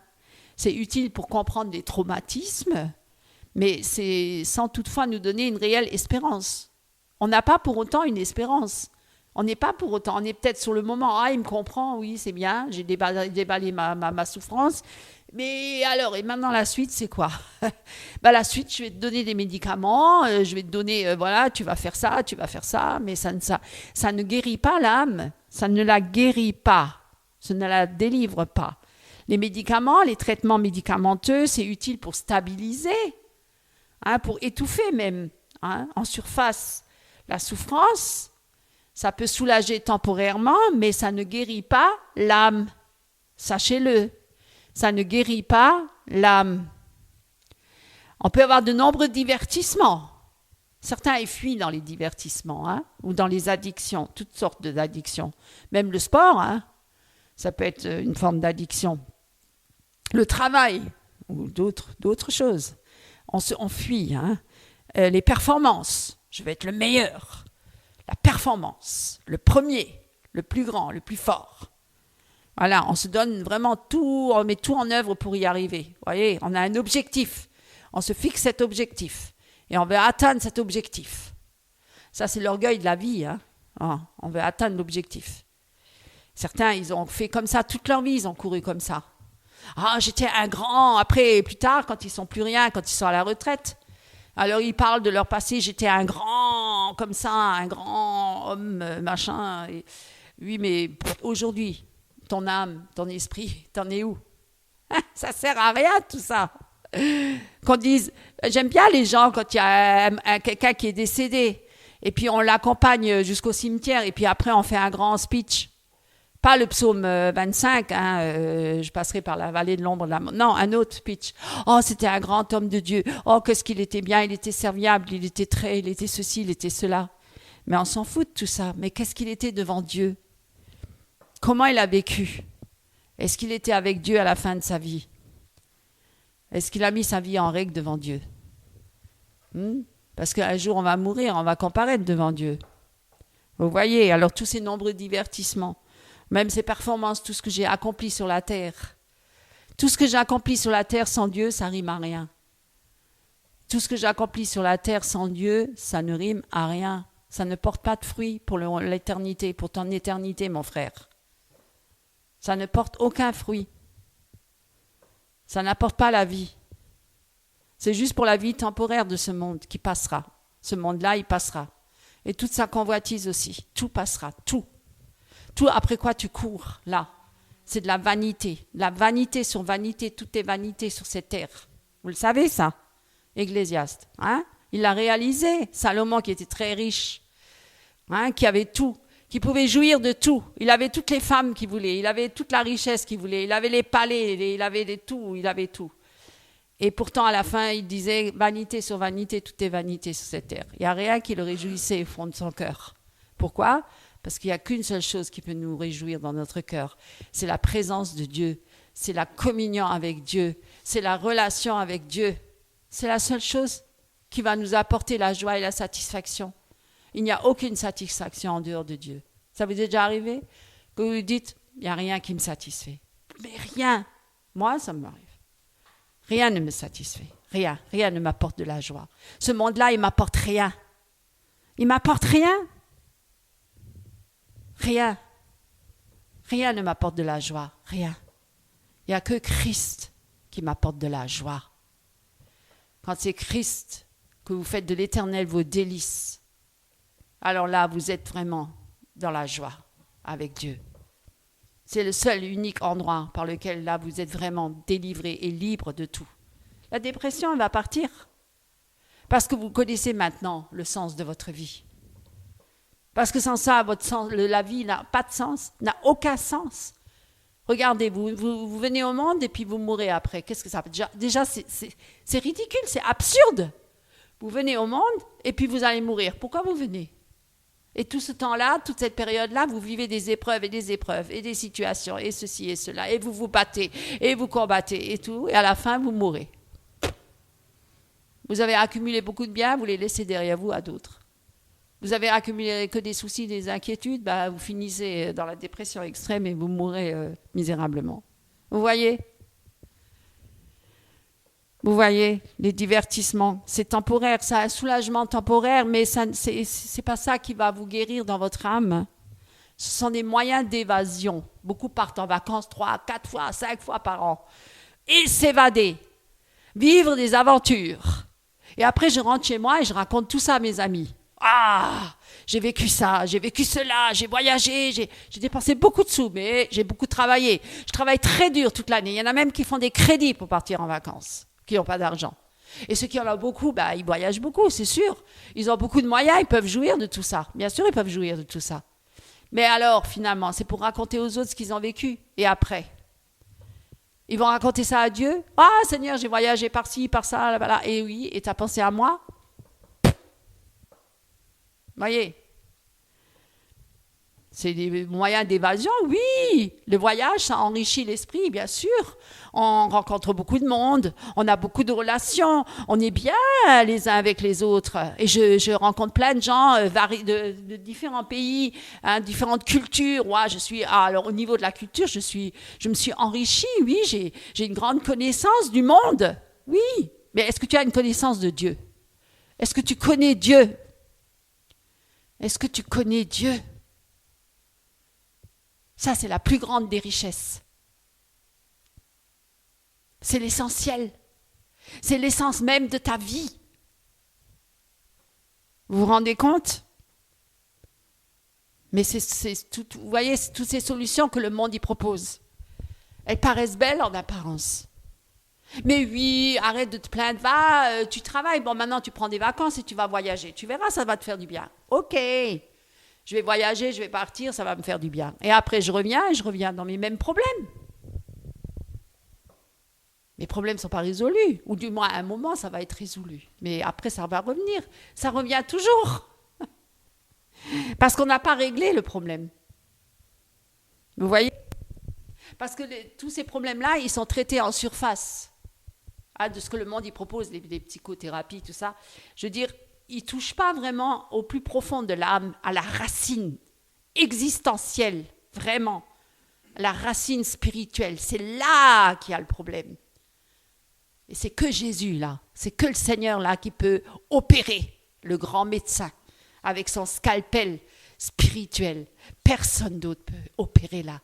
C'est utile pour comprendre des traumatismes, mais c'est sans toutefois nous donner une réelle espérance. On n'a pas pour autant une espérance. On n'est pas pour autant. On est peut-être sur le moment, il me comprend, oui, c'est bien, j'ai déballé ma souffrance. Mais alors, et maintenant la suite, c'est quoi? La suite, je vais te donner des médicaments, je vais te donner, tu vas faire ça, mais ça ne guérit pas l'âme, ça ne la guérit pas, ça ne la délivre pas. Les médicaments, les traitements médicamenteux, c'est utile pour stabiliser, pour étouffer même, en surface, la souffrance. Ça peut soulager temporairement, mais ça ne guérit pas l'âme. Sachez-le. Ça ne guérit pas l'âme. On peut avoir de nombreux divertissements. Certains fuient dans les divertissements, ou dans les addictions, toutes sortes d'addictions. Même le sport, ça peut être une forme d'addiction. Le travail, ou d'autres choses. On fuit. Les performances, je vais être le meilleur. La performance, le premier, le plus grand, le plus fort. Voilà, on se donne vraiment tout, on met tout en œuvre pour y arriver. Vous voyez, on a un objectif. On se fixe cet objectif. Et on veut atteindre cet objectif. Ça, c'est l'orgueil de la vie. On veut atteindre l'objectif. Certains, ils ont fait comme ça toute leur vie, ils ont couru comme ça. J'étais un grand. Après, plus tard, quand ils sont plus rien, quand ils sont à la retraite, alors ils parlent de leur passé. J'étais un grand, comme ça, un grand homme, machin. Et, oui, mais aujourd'hui, ton âme, ton esprit, t'en es où? Ça sert à rien, tout ça. Qu'on dise, j'aime bien les gens quand il y a quelqu'un qui est décédé, et puis on l'accompagne jusqu'au cimetière, et puis après on fait un grand speech. Pas le psaume 25, je passerai par la vallée de l'ombre de la mort. Non, un autre speech. C'était un grand homme de Dieu. Qu'est-ce qu'il était bien, il était serviable, il était ceci, il était cela. Mais on s'en fout de tout ça. Mais qu'est-ce qu'il était devant Dieu? Comment il a vécu? Est-ce qu'il était avec Dieu à la fin de sa vie? Est-ce qu'il a mis sa vie en règle devant Dieu? Parce qu'un jour, on va mourir, on va comparaître devant Dieu. Vous voyez, alors tous ces nombreux divertissements, même ces performances, tout ce que j'ai accompli sur la terre, tout ce que j'ai accompli sur la terre sans Dieu, ça rime à rien. Tout ce que j'ai accompli sur la terre sans Dieu, ça ne rime à rien. Ça ne porte pas de fruit pour l'éternité, pour ton éternité, mon frère. Ça ne porte aucun fruit. Ça n'apporte pas la vie. C'est juste pour la vie temporaire de ce monde qui passera. Ce monde-là, il passera. Et toute sa convoitise aussi. Tout passera. Tout. Tout après quoi tu cours, là. C'est de la vanité. La vanité sur vanité. Tout est vanité sur cette terre. Vous le savez, ça? Ecclésiaste. Il l'a réalisé. Salomon, qui était très riche. Qui avait tout. Qui pouvait jouir de tout. Il avait toutes les femmes qu'il voulait, il avait toute la richesse qu'il voulait, il avait les palais, il avait tout. Et pourtant, à la fin, il disait, vanité sur vanité, tout est vanité sur cette terre. Il n'y a rien qui le réjouissait au fond de son cœur. Pourquoi? Parce qu'il n'y a qu'une seule chose qui peut nous réjouir dans notre cœur. C'est la présence de Dieu, c'est la communion avec Dieu, c'est la relation avec Dieu. C'est la seule chose qui va nous apporter la joie et la satisfaction. Il n'y a aucune satisfaction en dehors de Dieu. Ça vous est déjà arrivé? Que vous dites, il n'y a rien qui me satisfait. Mais rien. Moi, ça m'arrive. Rien ne me satisfait. Rien. Rien ne m'apporte de la joie. Ce monde-là, il m'apporte rien. Il m'apporte rien. Rien. Rien ne m'apporte de la joie. Rien. Il n'y a que Christ qui m'apporte de la joie. Quand c'est Christ que vous faites de l'éternel vos délices, alors là, vous êtes vraiment dans la joie avec Dieu. C'est le seul, unique endroit par lequel là, vous êtes vraiment délivré et libre de tout. La dépression, elle va partir. Parce que vous connaissez maintenant le sens de votre vie. Parce que sans ça, votre sens, la vie n'a pas de sens, n'a aucun sens. Regardez, vous venez au monde et puis vous mourrez après. Qu'est-ce que ça fait? Déjà c'est ridicule, c'est absurde. Vous venez au monde et puis vous allez mourir. Pourquoi vous venez? Et tout ce temps-là, toute cette période-là, vous vivez des épreuves et des situations et ceci et cela. Et vous vous battez et vous combattez et tout. Et à la fin, vous mourrez. Vous avez accumulé beaucoup de biens, vous les laissez derrière vous à d'autres. Vous avez accumulé que des soucis, des inquiétudes, vous finissez dans la dépression extrême et vous mourrez misérablement. Vous voyez ? Vous voyez, les divertissements, c'est temporaire, c'est un soulagement temporaire, mais c'est pas ça qui va vous guérir dans votre âme. Ce sont des moyens d'évasion. Beaucoup partent en vacances 3, 4 fois, 5 fois par an. Et s'évader, vivre des aventures. Et après, je rentre chez moi et je raconte tout ça à mes amis. Ah, j'ai vécu ça, j'ai vécu cela, j'ai voyagé, j'ai dépensé beaucoup de sous, mais j'ai beaucoup travaillé. Je travaille très dur toute l'année. Il y en a même qui font des crédits pour partir en vacances, qui n'ont pas d'argent. Et ceux qui en ont beaucoup, ils voyagent beaucoup, c'est sûr. Ils ont beaucoup de moyens, ils peuvent jouir de tout ça. Bien sûr, ils peuvent jouir de tout ça. Mais alors, finalement, c'est pour raconter aux autres ce qu'ils ont vécu. Et après, ils vont raconter ça à Dieu. Ah, Seigneur, j'ai voyagé par-ci, par-ça, là-bas. Et oui, et tu as pensé à moi ? Voyez, c'est des moyens d'évasion, oui. Le voyage, ça enrichit l'esprit, bien sûr. On rencontre beaucoup de monde, on a beaucoup de relations, on est bien les uns avec les autres. Et je rencontre plein de gens de différents pays, différentes cultures. Ouais, alors au niveau de la culture, je me suis enrichie, oui. J'ai une grande connaissance du monde, oui. Mais est-ce que tu as une connaissance de Dieu ? Est-ce que tu connais Dieu ? Est-ce que tu connais Dieu ? Ça, c'est la plus grande des richesses. C'est l'essentiel. C'est l'essence même de ta vie. Vous vous rendez compte ? Mais vous voyez, c'est toutes ces solutions que le monde y propose. Elles paraissent belles en apparence. Mais oui, arrête de te plaindre, va, tu travailles, bon maintenant tu prends des vacances et tu vas voyager. Tu verras, ça va te faire du bien. Ok, je vais voyager, je vais partir, ça va me faire du bien. Et après je reviens dans mes mêmes problèmes. Mes problèmes ne sont pas résolus, ou du moins à un moment ça va être résolu. Mais après ça va revenir, ça revient toujours. Parce qu'on n'a pas réglé le problème. Vous voyez ? Parce que tous ces problèmes-là, ils sont traités en surface. De ce que le monde y propose, des psychothérapies, tout ça. Je veux dire, ils ne touchent pas vraiment au plus profond de l'âme, à la racine existentielle, vraiment, la racine spirituelle. C'est là qu'il y a le problème. Et c'est que Jésus, là, c'est que le Seigneur, là, qui peut opérer, le grand médecin, avec son scalpel spirituel. Personne d'autre peut opérer là.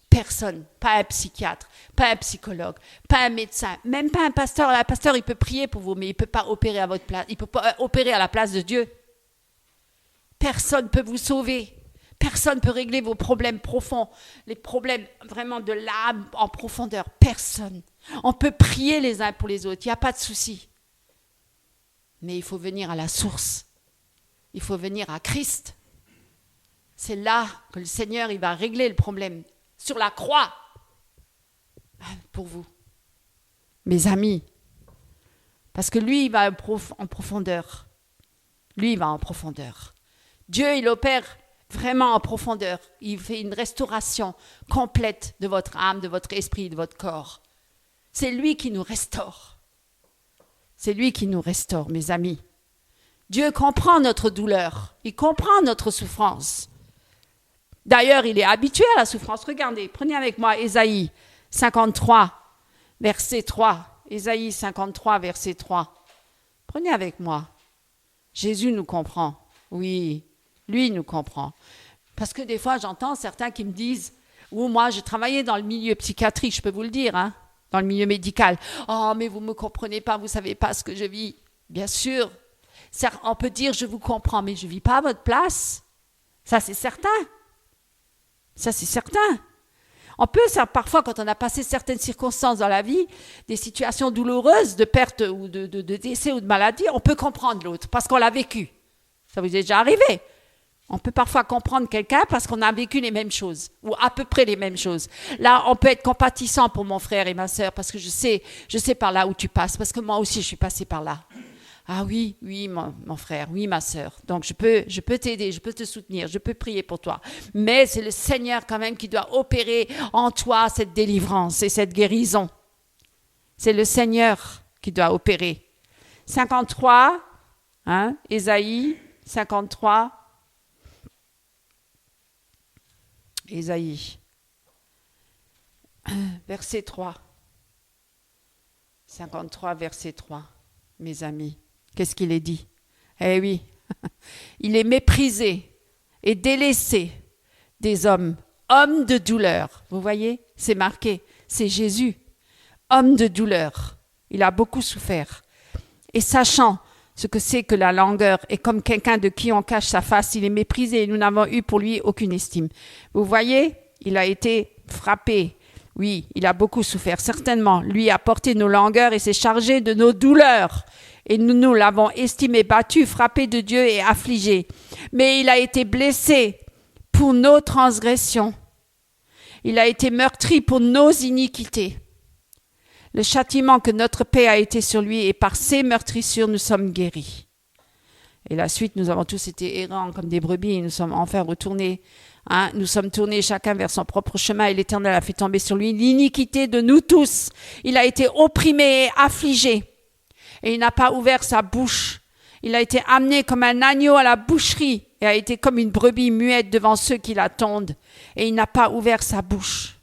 Personne, pas un psychiatre, pas un psychologue, pas un médecin, même pas un pasteur. Un pasteur, il peut prier pour vous, mais il ne peut pas opérer à votre place. Il ne peut pas opérer à la place de Dieu. Personne ne peut vous sauver. Personne ne peut régler vos problèmes profonds, les problèmes vraiment de l'âme en profondeur. Personne. On peut prier les uns pour les autres, il n'y a pas de souci. Mais il faut venir à la source. Il faut venir à Christ. C'est là que le Seigneur, il va régler le problème. Sur la croix, pour vous, mes amis, parce que lui, il va en profondeur. Lui, il va en profondeur. Dieu, il opère vraiment en profondeur. Il fait une restauration complète de votre âme, de votre esprit, de votre corps. C'est lui qui nous restaure. C'est lui qui nous restaure, mes amis. Dieu comprend notre douleur. Il comprend notre souffrance. D'ailleurs, il est habitué à la souffrance. Regardez, prenez avec moi Ésaïe 53, verset 3. Ésaïe 53, verset 3. Prenez avec moi. Jésus nous comprend. Oui, lui nous comprend. Parce que des fois, j'entends certains qui me disent, ou moi, j'ai travaillé dans le milieu psychiatrique, je peux vous le dire, dans le milieu médical. Oh, mais vous ne me comprenez pas, vous ne savez pas ce que je vis. Bien sûr, on peut dire, je vous comprends, mais je ne vis pas à votre place. Ça, c'est certain. Ça, c'est certain. On peut, parfois, quand on a passé certaines circonstances dans la vie, des situations douloureuses de perte ou de décès ou de maladie, on peut comprendre l'autre parce qu'on l'a vécu. Ça vous est déjà arrivé. On peut parfois comprendre quelqu'un parce qu'on a vécu les mêmes choses ou à peu près les mêmes choses. Là, on peut être compatissant pour mon frère et ma sœur parce que je sais par là où tu passes, parce que moi aussi, je suis passée par là. Ah oui, oui, mon frère, oui, ma sœur. Donc, je peux t'aider, je peux te soutenir, je peux prier pour toi. Mais c'est le Seigneur quand même qui doit opérer en toi cette délivrance et cette guérison. C'est le Seigneur qui doit opérer. 53, Ésaïe 53. Ésaïe, verset 3. 53, verset 3, mes amis. Qu'est-ce qu'il est dit? Eh oui, il est méprisé et délaissé des hommes, homme de douleur. Vous voyez, c'est marqué, c'est Jésus, homme de douleur. Il a beaucoup souffert. Et sachant ce que c'est que la langueur, et comme quelqu'un de qui on cache sa face, il est méprisé et nous n'avons eu pour lui aucune estime. Vous voyez, il a été frappé. Oui, il a beaucoup souffert, certainement. Lui a porté nos langueurs et s'est chargé de nos douleurs. Et nous l'avons estimé battu, frappé de Dieu et affligé. Mais il a été blessé pour nos transgressions. Il a été meurtri pour nos iniquités. Le châtiment que notre paix a été sur lui, et par ses meurtrissures, nous sommes guéris. Et la suite, nous avons tous été errants comme des brebis, et nous sommes enfin retournés. Nous sommes tournés chacun vers son propre chemin, et l'Éternel a fait tomber sur lui l'iniquité de nous tous. Il a été opprimé et affligé, et il n'a pas ouvert sa bouche. Il a été amené comme un agneau à la boucherie, et a été comme une brebis muette devant ceux qui l'attendent, et il n'a pas ouvert sa bouche.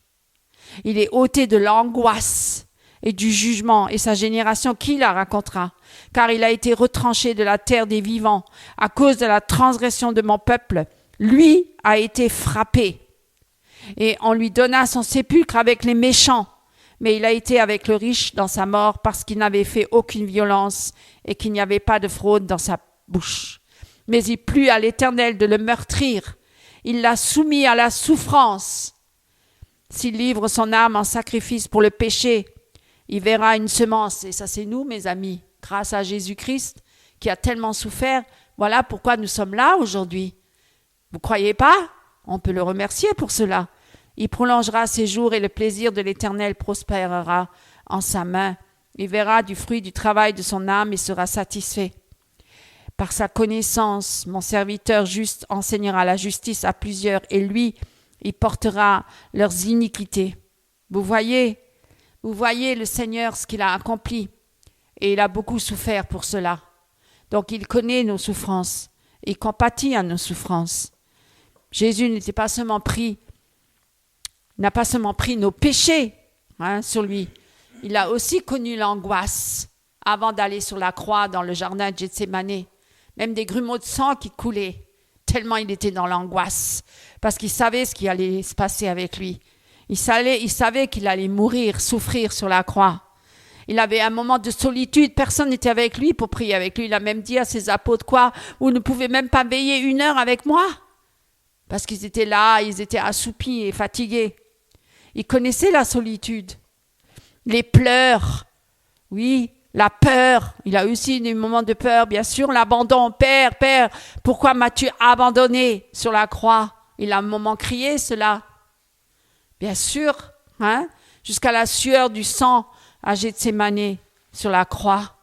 Il est ôté de l'angoisse et du jugement, et sa génération, qui la racontera? Car il a été retranché de la terre des vivants à cause de la transgression de mon peuple. Lui a été frappé, et on lui donna son sépulcre avec les méchants, mais il a été avec le riche dans sa mort parce qu'il n'avait fait aucune violence et qu'il n'y avait pas de fraude dans sa bouche. Mais il plut à l'Éternel de le meurtrir. Il l'a soumis à la souffrance. S'il livre son âme en sacrifice pour le péché, il verra une semence. Et ça, c'est nous, mes amis, grâce à Jésus-Christ qui a tellement souffert. Voilà pourquoi nous sommes là aujourd'hui. Vous croyez pas? On peut le remercier pour cela. Il prolongera ses jours et le plaisir de l'Éternel prospérera en sa main. Il verra du fruit du travail de son âme et sera satisfait. Par sa connaissance, mon serviteur juste enseignera la justice à plusieurs, et lui, il portera leurs iniquités. Vous voyez le Seigneur, ce qu'il a accompli, et il a beaucoup souffert pour cela. Donc il connaît nos souffrances, il compatit à nos souffrances. Jésus n'a pas seulement pris nos péchés sur lui, il a aussi connu l'angoisse avant d'aller sur la croix dans le jardin de Gethsémani. Même des grumeaux de sang qui coulaient, tellement il était dans l'angoisse, parce qu'il savait ce qui allait se passer avec lui. Il savait qu'il allait mourir, souffrir sur la croix. Il avait un moment de solitude, personne n'était avec lui pour prier avec lui. Il a même dit à ses apôtres, vous ne pouvez même pas veiller 1 heure avec moi? Parce qu'ils étaient là, ils étaient assoupis et fatigués. Il connaissait la solitude, les pleurs, oui, la peur. Il a aussi des moments de peur, bien sûr, l'abandon. Père, pourquoi m'as-tu abandonné sur la croix? Il a un moment crié cela. Bien sûr, jusqu'à la sueur du sang à Gethsémani sur la croix.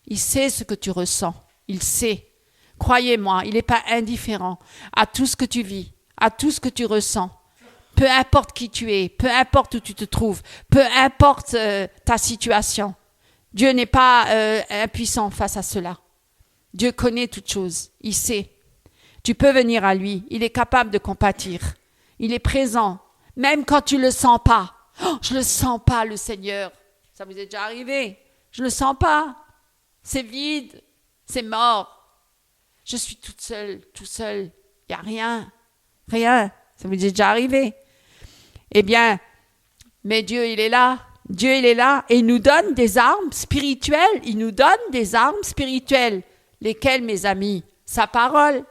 Il sait ce que tu ressens, il sait. Croyez-moi, il n'est pas indifférent à tout ce que tu vis, à tout ce que tu ressens. Peu importe qui tu es, peu importe où tu te trouves, peu importe ta situation. Dieu n'est pas impuissant face à cela. Dieu connaît toutes choses, il sait. Tu peux venir à lui, il est capable de compatir. Il est présent, même quand tu ne le sens pas. Oh, je ne le sens pas, le Seigneur. Ça vous est déjà arrivé? Je ne le sens pas. C'est vide, c'est mort. Je suis toute seule, tout seul. Il n'y a rien. Ça vous est déjà arrivé? Eh bien, mais Dieu, il est là. Dieu, il est là et il nous donne des armes spirituelles. Il nous donne des armes spirituelles. Lesquelles, mes amis? Sa parole.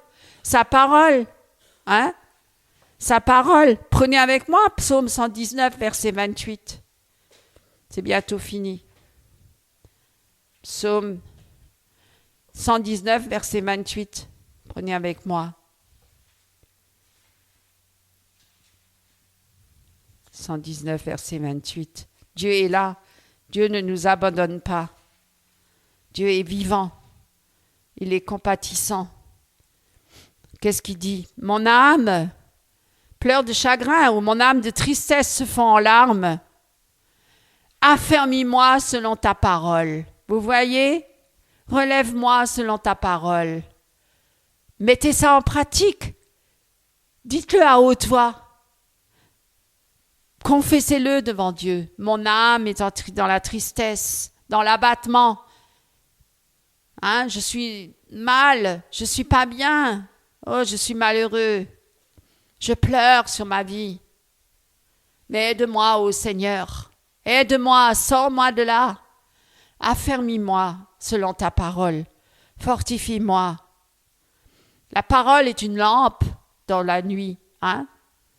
Sa parole. Sa parole. Prenez avec moi Psaume 119, verset 28. C'est bientôt fini. Psaume 119, verset 28. Prenez avec moi. 119, verset 28. Dieu est là. Dieu ne nous abandonne pas. Dieu est vivant. Il est compatissant. Qu'est-ce qu'il dit? Mon âme pleure de chagrin ou mon âme de tristesse se fond en larmes. Affermis-moi selon ta parole. Vous voyez? Relève-moi selon ta parole. Mettez ça en pratique. Dites-le à haute voix. Confessez-le devant Dieu. Mon âme est dans la tristesse, dans l'abattement. Je suis mal, je suis pas bien. Oh, je suis malheureux. Je pleure sur ma vie. Mais aide-moi, ô Seigneur. Aide-moi, sors-moi de là. Affermis-moi selon ta parole. Fortifie-moi. La parole est une lampe dans la nuit.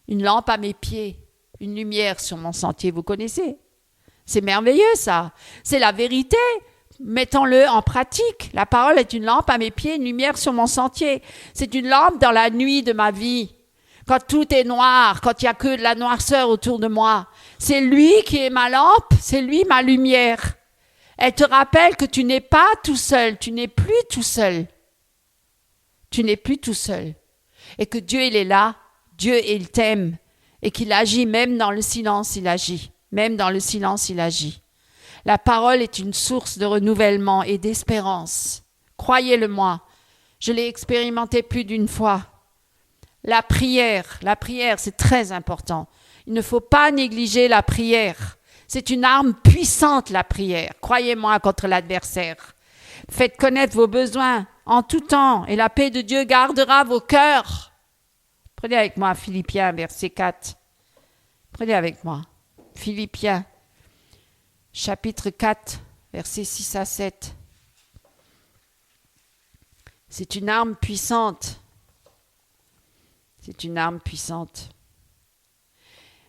Une lampe à mes pieds. Une lumière sur mon sentier. Vous connaissez? C'est merveilleux, ça. C'est la vérité. Mettons-le en pratique. La parole est une lampe à mes pieds, une lumière sur mon sentier. C'est une lampe dans la nuit de ma vie. Quand tout est noir, quand il n'y a que de la noirceur autour de moi. C'est lui qui est ma lampe, c'est lui ma lumière. Elle te rappelle que tu n'es pas tout seul, tu n'es plus tout seul. Tu n'es plus tout seul. Et que Dieu, il est là, Dieu, il t'aime. Et qu'il agit, même dans le silence, il agit. Même dans le silence, il agit. La parole est une source de renouvellement et d'espérance. Croyez-le-moi, je l'ai expérimenté plus d'une fois. La prière, c'est très important. Il ne faut pas négliger la prière. C'est une arme puissante, la prière. Croyez-moi, contre l'adversaire. Faites connaître vos besoins en tout temps et la paix de Dieu gardera vos cœurs. Prenez avec moi Philippiens, verset 4. Prenez avec moi Philippiens, chapitre 4, versets 6 à 7. C'est une arme puissante. C'est une arme puissante.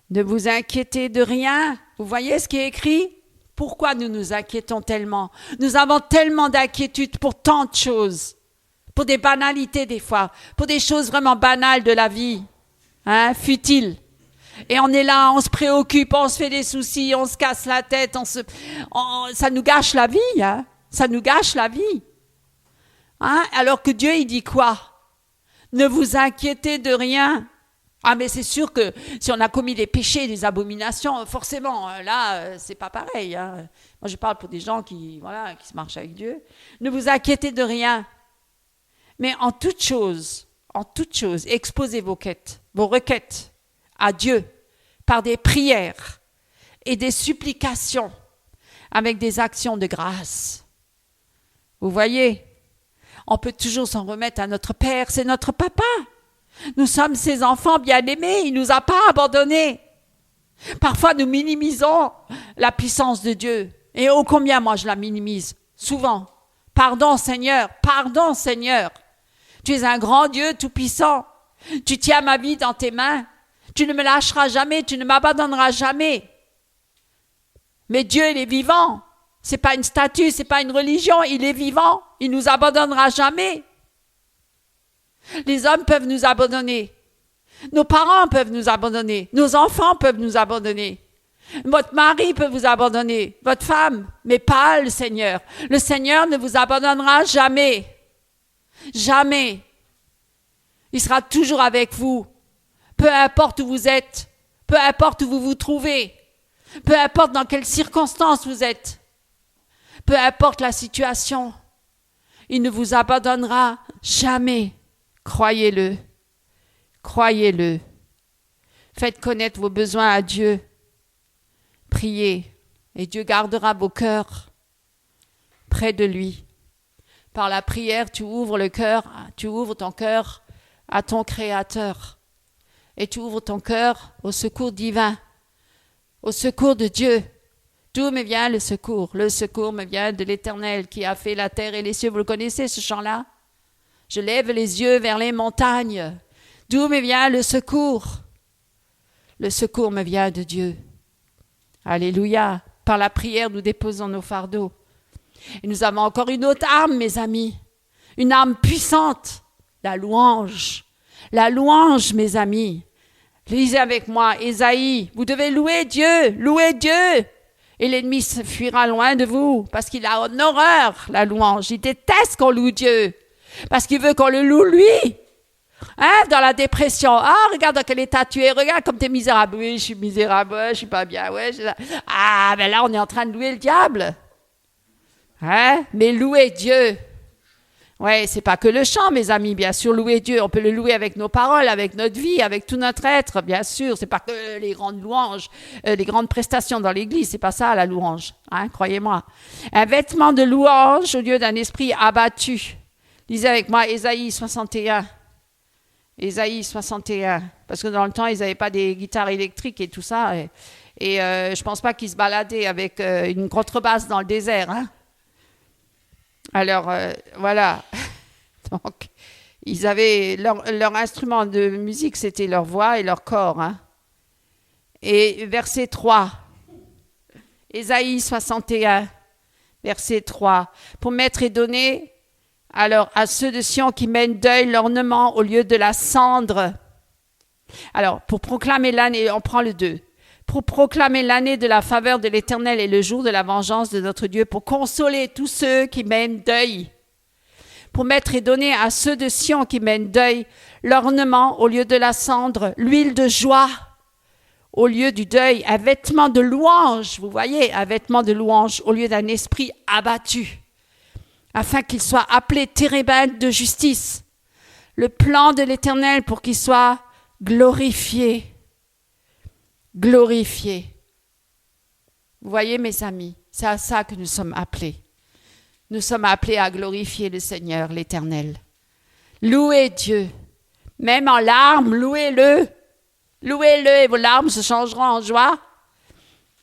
Ne vous inquiétez de rien. Vous voyez ce qui est écrit? Pourquoi nous nous inquiétons tellement? Nous avons tellement d'inquiétudes pour tant de choses. Pour des banalités des fois. Pour des choses vraiment banales de la vie. Futiles. Et on est là, on se préoccupe, on se fait des soucis, on se casse la tête. Ça nous gâche la vie. Ça nous gâche la vie. Alors que Dieu, il dit quoi? Ne vous inquiétez de rien. Mais c'est sûr que si on a commis des péchés, des abominations, forcément, là, c'est pas pareil. Moi, je parle pour des gens qui se marchent avec Dieu. Ne vous inquiétez de rien. Mais en toute chose, exposez vos requêtes à Dieu par des prières et des supplications avec des actions de grâce. Vous voyez? On peut toujours s'en remettre à notre Père, c'est notre papa. Nous sommes ses enfants bien-aimés, il ne nous a pas abandonnés. Parfois, nous minimisons la puissance de Dieu. Et ô combien, moi, je la minimise, souvent. Pardon, Seigneur, pardon, Seigneur. Tu es un grand Dieu tout-puissant. Tu tiens ma vie dans tes mains. Tu ne me lâcheras jamais, tu ne m'abandonneras jamais. Mais Dieu, il est vivant. C'est pas une statue, c'est pas une religion, il est vivant. Il nous abandonnera jamais. Les hommes peuvent nous abandonner. Nos parents peuvent nous abandonner. Nos enfants peuvent nous abandonner. Votre mari peut vous abandonner. Votre femme, mais pas le Seigneur. Le Seigneur ne vous abandonnera jamais. Jamais. Il sera toujours avec vous. Peu importe où vous êtes. Peu importe où vous vous trouvez. Peu importe dans quelles circonstances vous êtes. Peu importe la situation, il ne vous abandonnera jamais. Croyez-le. Croyez-le. Faites connaître vos besoins à Dieu. Priez et Dieu gardera vos cœurs près de lui. Par la prière, tu ouvres ton cœur à ton Créateur. Et tu ouvres ton cœur au secours divin, au secours de Dieu. D'où me vient le secours? Le secours me vient de l'Éternel qui a fait la terre et les cieux. Vous le connaissez, ce chant-là? Je lève les yeux vers les montagnes. D'où me vient le secours? Le secours me vient de Dieu. Alléluia. Par la prière, nous déposons nos fardeaux. Et nous avons encore une autre arme, mes amis. Une arme puissante. La louange. La louange, mes amis. Lisez avec moi, Ésaïe. Vous devez louer Dieu. Louer Dieu. Et l'ennemi se fuira loin de vous parce qu'il a en horreur la louange. Il déteste qu'on loue Dieu parce qu'il veut qu'on le loue lui. Hein, dans la dépression. Ah, regarde dans quel état tu es. Regarde comme tu es misérable. Oui, je suis misérable. Ouais, je suis pas bien. Ouais, ah, ben là, on est en train de louer le diable. Hein? Mais louer Dieu. Ouais, c'est pas que le chant, mes amis. Bien sûr, louer Dieu. On peut le louer avec nos paroles, avec notre vie, avec tout notre être. Bien sûr, c'est pas que les grandes louanges, les grandes prestations dans l'église. C'est pas ça, la louange. Hein, croyez-moi. Un vêtement de louange au lieu d'un esprit abattu. Lisez avec moi Ésaïe 61. Ésaïe 61, parce que dans le temps, ils n'avaient pas des guitares électriques et tout ça, et je ne pense pas qu'ils se baladaient avec une contrebasse dans le désert. Hein. Alors, voilà. Donc, ils avaient leur instrument de musique, c'était leur voix et leur corps. Hein. Et verset 3, Ésaïe 61, verset 3, pour mettre et donner... Alors, à ceux de Sion qui mènent deuil, l'ornement au lieu de la cendre. Alors, pour proclamer l'année, on prend le 2. Pour proclamer l'année de la faveur de l'Éternel et le jour de la vengeance de notre Dieu, pour consoler tous ceux qui mènent deuil. Pour mettre et donner à ceux de Sion qui mènent deuil, l'ornement au lieu de la cendre, l'huile de joie au lieu du deuil, un vêtement de louange, vous voyez, un vêtement de louange au lieu d'un esprit abattu. Afin qu'il soit appelé térébinthe de justice, le plan de l'Éternel pour qu'il soit glorifié. Glorifié. Vous voyez, mes amis, c'est à ça que nous sommes appelés. Nous sommes appelés à glorifier le Seigneur, l'Éternel. Louez Dieu. Même en larmes, louez-le. Louez-le et vos larmes se changeront en joie.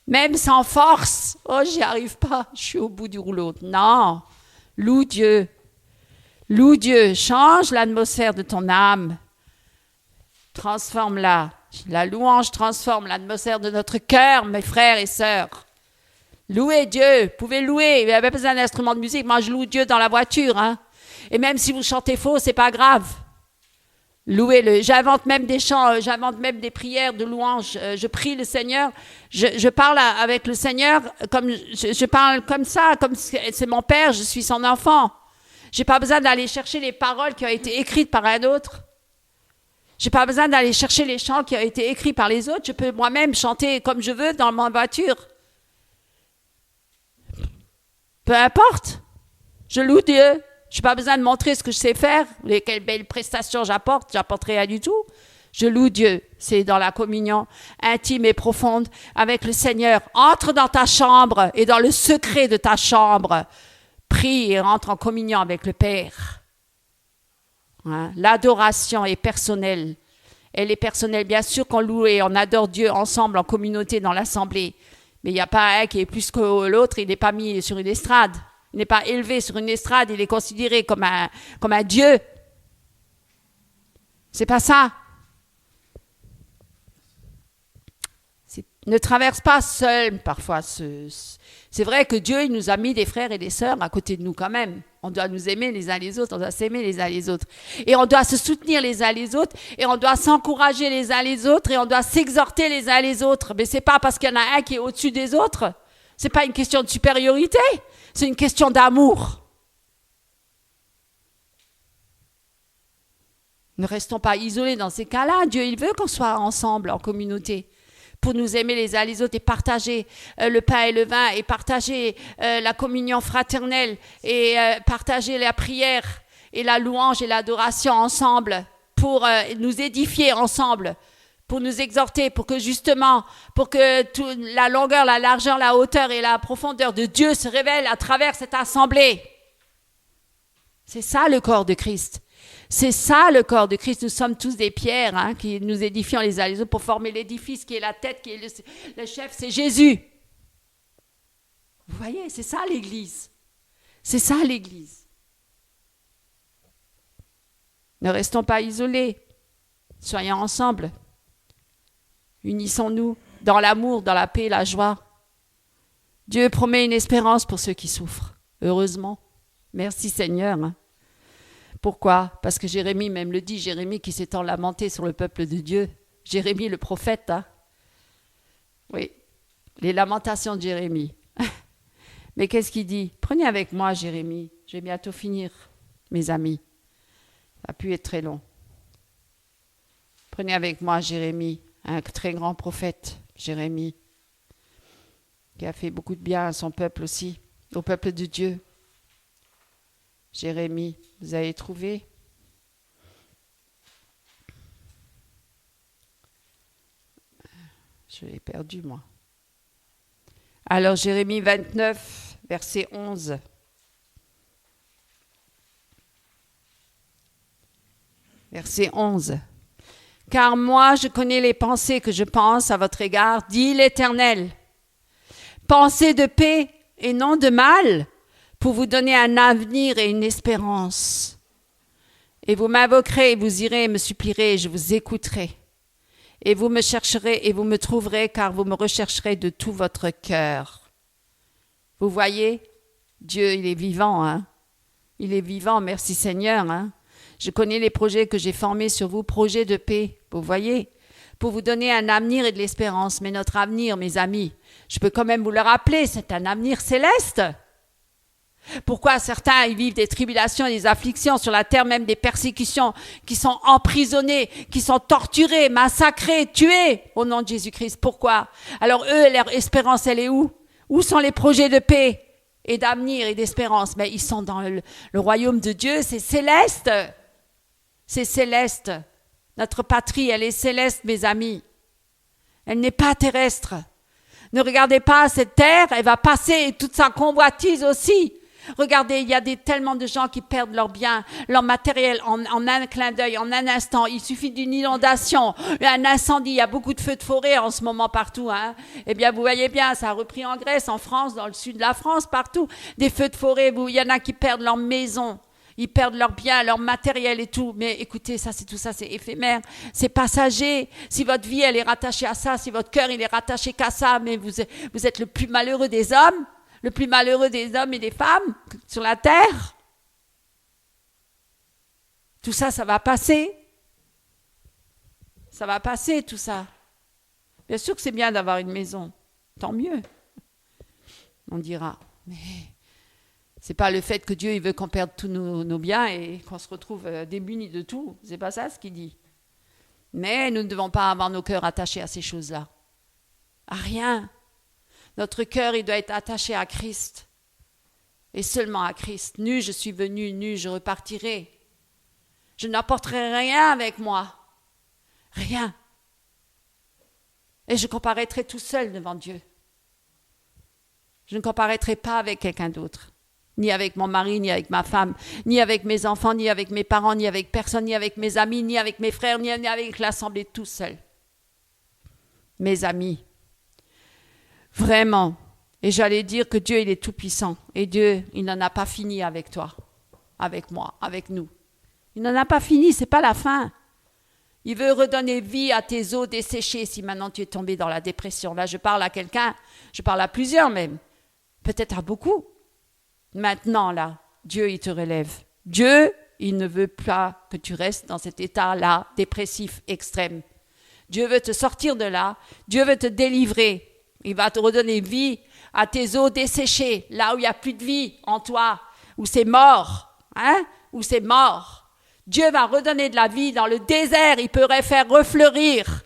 Même sans force. Oh, j'y arrive pas, je suis au bout du rouleau. Non. Loue Dieu. Loue Dieu. Change l'atmosphère de ton âme. Transforme-la. La louange transforme l'atmosphère de notre cœur, mes frères et sœurs. Louez Dieu. Vous pouvez louer. Il n'y a pas besoin d'instrument de musique. Moi, je loue Dieu dans la voiture. Hein. Et même si vous chantez faux, c'est pas grave. Louez-le. J'invente même des chants, j'invente même des prières de louange. Je prie le Seigneur. Je parle avec le Seigneur comme je parle comme ça, comme c'est mon père, je suis son enfant. J'ai pas besoin d'aller chercher les paroles qui ont été écrites par un autre. J'ai pas besoin d'aller chercher les chants qui ont été écrits par les autres. Je peux moi-même chanter comme je veux dans ma voiture. Peu importe. Je loue Dieu. Je n'ai pas besoin de montrer ce que je sais faire, quelles belles prestations j'apporte rien du tout. Je loue Dieu. C'est dans la communion intime et profonde avec le Seigneur. Entre dans ta chambre et dans le secret de ta chambre. Prie et rentre en communion avec le Père. Hein? L'adoration est personnelle. Elle est personnelle. Bien sûr qu'on loue et on adore Dieu ensemble en communauté dans l'assemblée. Mais il n'y a pas un qui est plus que l'autre. Il n'est pas mis sur une estrade. Il n'est pas élevé sur une estrade, il est considéré comme un dieu. C'est pas ça. Ne traverse pas seul parfois. C'est vrai que Dieu il nous a mis des frères et des sœurs à côté de nous quand même. On doit nous aimer les uns les autres, on doit s'aimer les uns les autres. Et on doit se soutenir les uns les autres, et on doit s'encourager les uns les autres, et on doit s'exhorter les uns les autres. Mais c'est pas parce qu'il y en a un qui est au-dessus des autres. C'est pas une question de supériorité. C'est une question d'amour. Ne restons pas isolés dans ces cas-là. Dieu, il veut qu'on soit ensemble, en communauté, pour nous aimer les uns les autres et partager le pain et le vin, et partager la communion fraternelle, et partager la prière et la louange et l'adoration ensemble, pour nous édifier ensemble, pour nous exhorter, pour que justement, pour que la longueur, la largeur, la hauteur et la profondeur de Dieu se révèlent à travers cette assemblée. C'est ça le corps de Christ. C'est ça le corps de Christ. Nous sommes tous des pierres hein, qui nous édifions les uns les autres pour former l'édifice qui est la tête, qui est le chef, c'est Jésus. Vous voyez, c'est ça l'Église. C'est ça l'Église. Ne restons pas isolés. Soyons ensemble. Unissons-nous dans l'amour, dans la paix, la joie. Dieu promet une espérance pour ceux qui souffrent. Heureusement. Merci Seigneur. Pourquoi ? Parce que Jérémie même le dit, Jérémie qui s'est lamenté sur le peuple de Dieu. Jérémie le prophète. Hein ? Oui. Les lamentations de Jérémie. Mais qu'est-ce qu'il dit? Prenez avec moi Jérémie. Je vais bientôt finir, mes amis. Ça a pu être très long. Prenez avec moi Jérémie, un très grand prophète, Jérémie, qui a fait beaucoup de bien à son peuple aussi, au peuple de Dieu. Jérémie, vous avez trouvé? Je l'ai perdu, moi. Alors, Jérémie 29, verset 11. Verset 11. Car moi, je connais les pensées que je pense à votre égard, dit l'Éternel. Pensées de paix et non de mal, pour vous donner un avenir et une espérance. Et vous m'invoquerez, et vous irez et me supplierez, et je vous écouterai. Et vous me chercherez et vous me trouverez, car vous me rechercherez de tout votre cœur. Vous voyez, Dieu, il est vivant, hein? Il est vivant, merci Seigneur, hein? Je connais les projets que j'ai formés sur vous, projets de paix, vous voyez, pour vous donner un avenir et de l'espérance. Mais notre avenir, mes amis, je peux quand même vous le rappeler, c'est un avenir céleste. Pourquoi certains ils vivent des tribulations et des afflictions sur la terre, même des persécutions, qui sont emprisonnés, qui sont torturés, massacrés, tués au nom de Jésus-Christ? Pourquoi? Alors eux, leur espérance, elle est où? Où sont les projets de paix et d'avenir et d'espérance? Mais ils sont dans le royaume de Dieu, c'est céleste. C'est céleste. Notre patrie, elle est céleste, mes amis. Elle n'est pas terrestre. Ne regardez pas cette terre, elle va passer et toute sa convoitise aussi. Regardez, il y a tellement de gens qui perdent leurs biens, leur matériel en un clin d'œil, en un instant. Il suffit d'une inondation, un incendie. Il y a beaucoup de feux de forêt en ce moment partout. Hein. Eh bien, vous voyez bien, ça a repris en Grèce, en France, dans le sud de la France, partout. Des feux de forêt, il y en a qui perdent leur maison. Ils perdent leurs biens, leur matériel et tout. Mais écoutez, tout ça, c'est éphémère. C'est passager. Si votre vie, elle est rattachée à ça, si votre cœur, il est rattaché qu'à ça, mais vous êtes le plus malheureux des hommes, le plus malheureux des hommes et des femmes sur la terre. Tout ça, ça va passer. Ça va passer, tout ça. Bien sûr que c'est bien d'avoir une maison. Tant mieux. On dira. Mais c'est pas le fait que Dieu il veut qu'on perde tous nos biens et qu'on se retrouve démunis de tout. C'est pas ça ce qu'il dit. Mais nous ne devons pas avoir nos cœurs attachés à ces choses-là. À rien. Notre cœur, il doit être attaché à Christ. Et seulement à Christ. Nu, je suis venu, nu, je repartirai. Je n'apporterai rien avec moi. Rien. Et je comparaîtrai tout seul devant Dieu. Je ne comparaîtrai pas avec quelqu'un d'autre. Ni avec mon mari, ni avec ma femme, ni avec mes enfants, ni avec mes parents, ni avec personne, ni avec mes amis, ni avec mes frères, ni avec l'assemblée, tout seul. Mes amis, vraiment, et j'allais dire que Dieu, il est tout-puissant, et Dieu, il n'en a pas fini avec toi, avec moi, avec nous. Il n'en a pas fini, c'est pas la fin. Il veut redonner vie à tes os desséchés si maintenant tu es tombé dans la dépression. Là, je parle à quelqu'un, je parle à plusieurs même, peut-être à beaucoup. Maintenant, là, Dieu, il te relève. Dieu, il ne veut pas que tu restes dans cet état-là, dépressif, extrême. Dieu veut te sortir de là. Dieu veut te délivrer. Il va te redonner vie à tes os desséchés, là où il n'y a plus de vie en toi, où c'est mort, hein, où c'est mort. Dieu va redonner de la vie dans le désert. Il pourrait faire refleurir.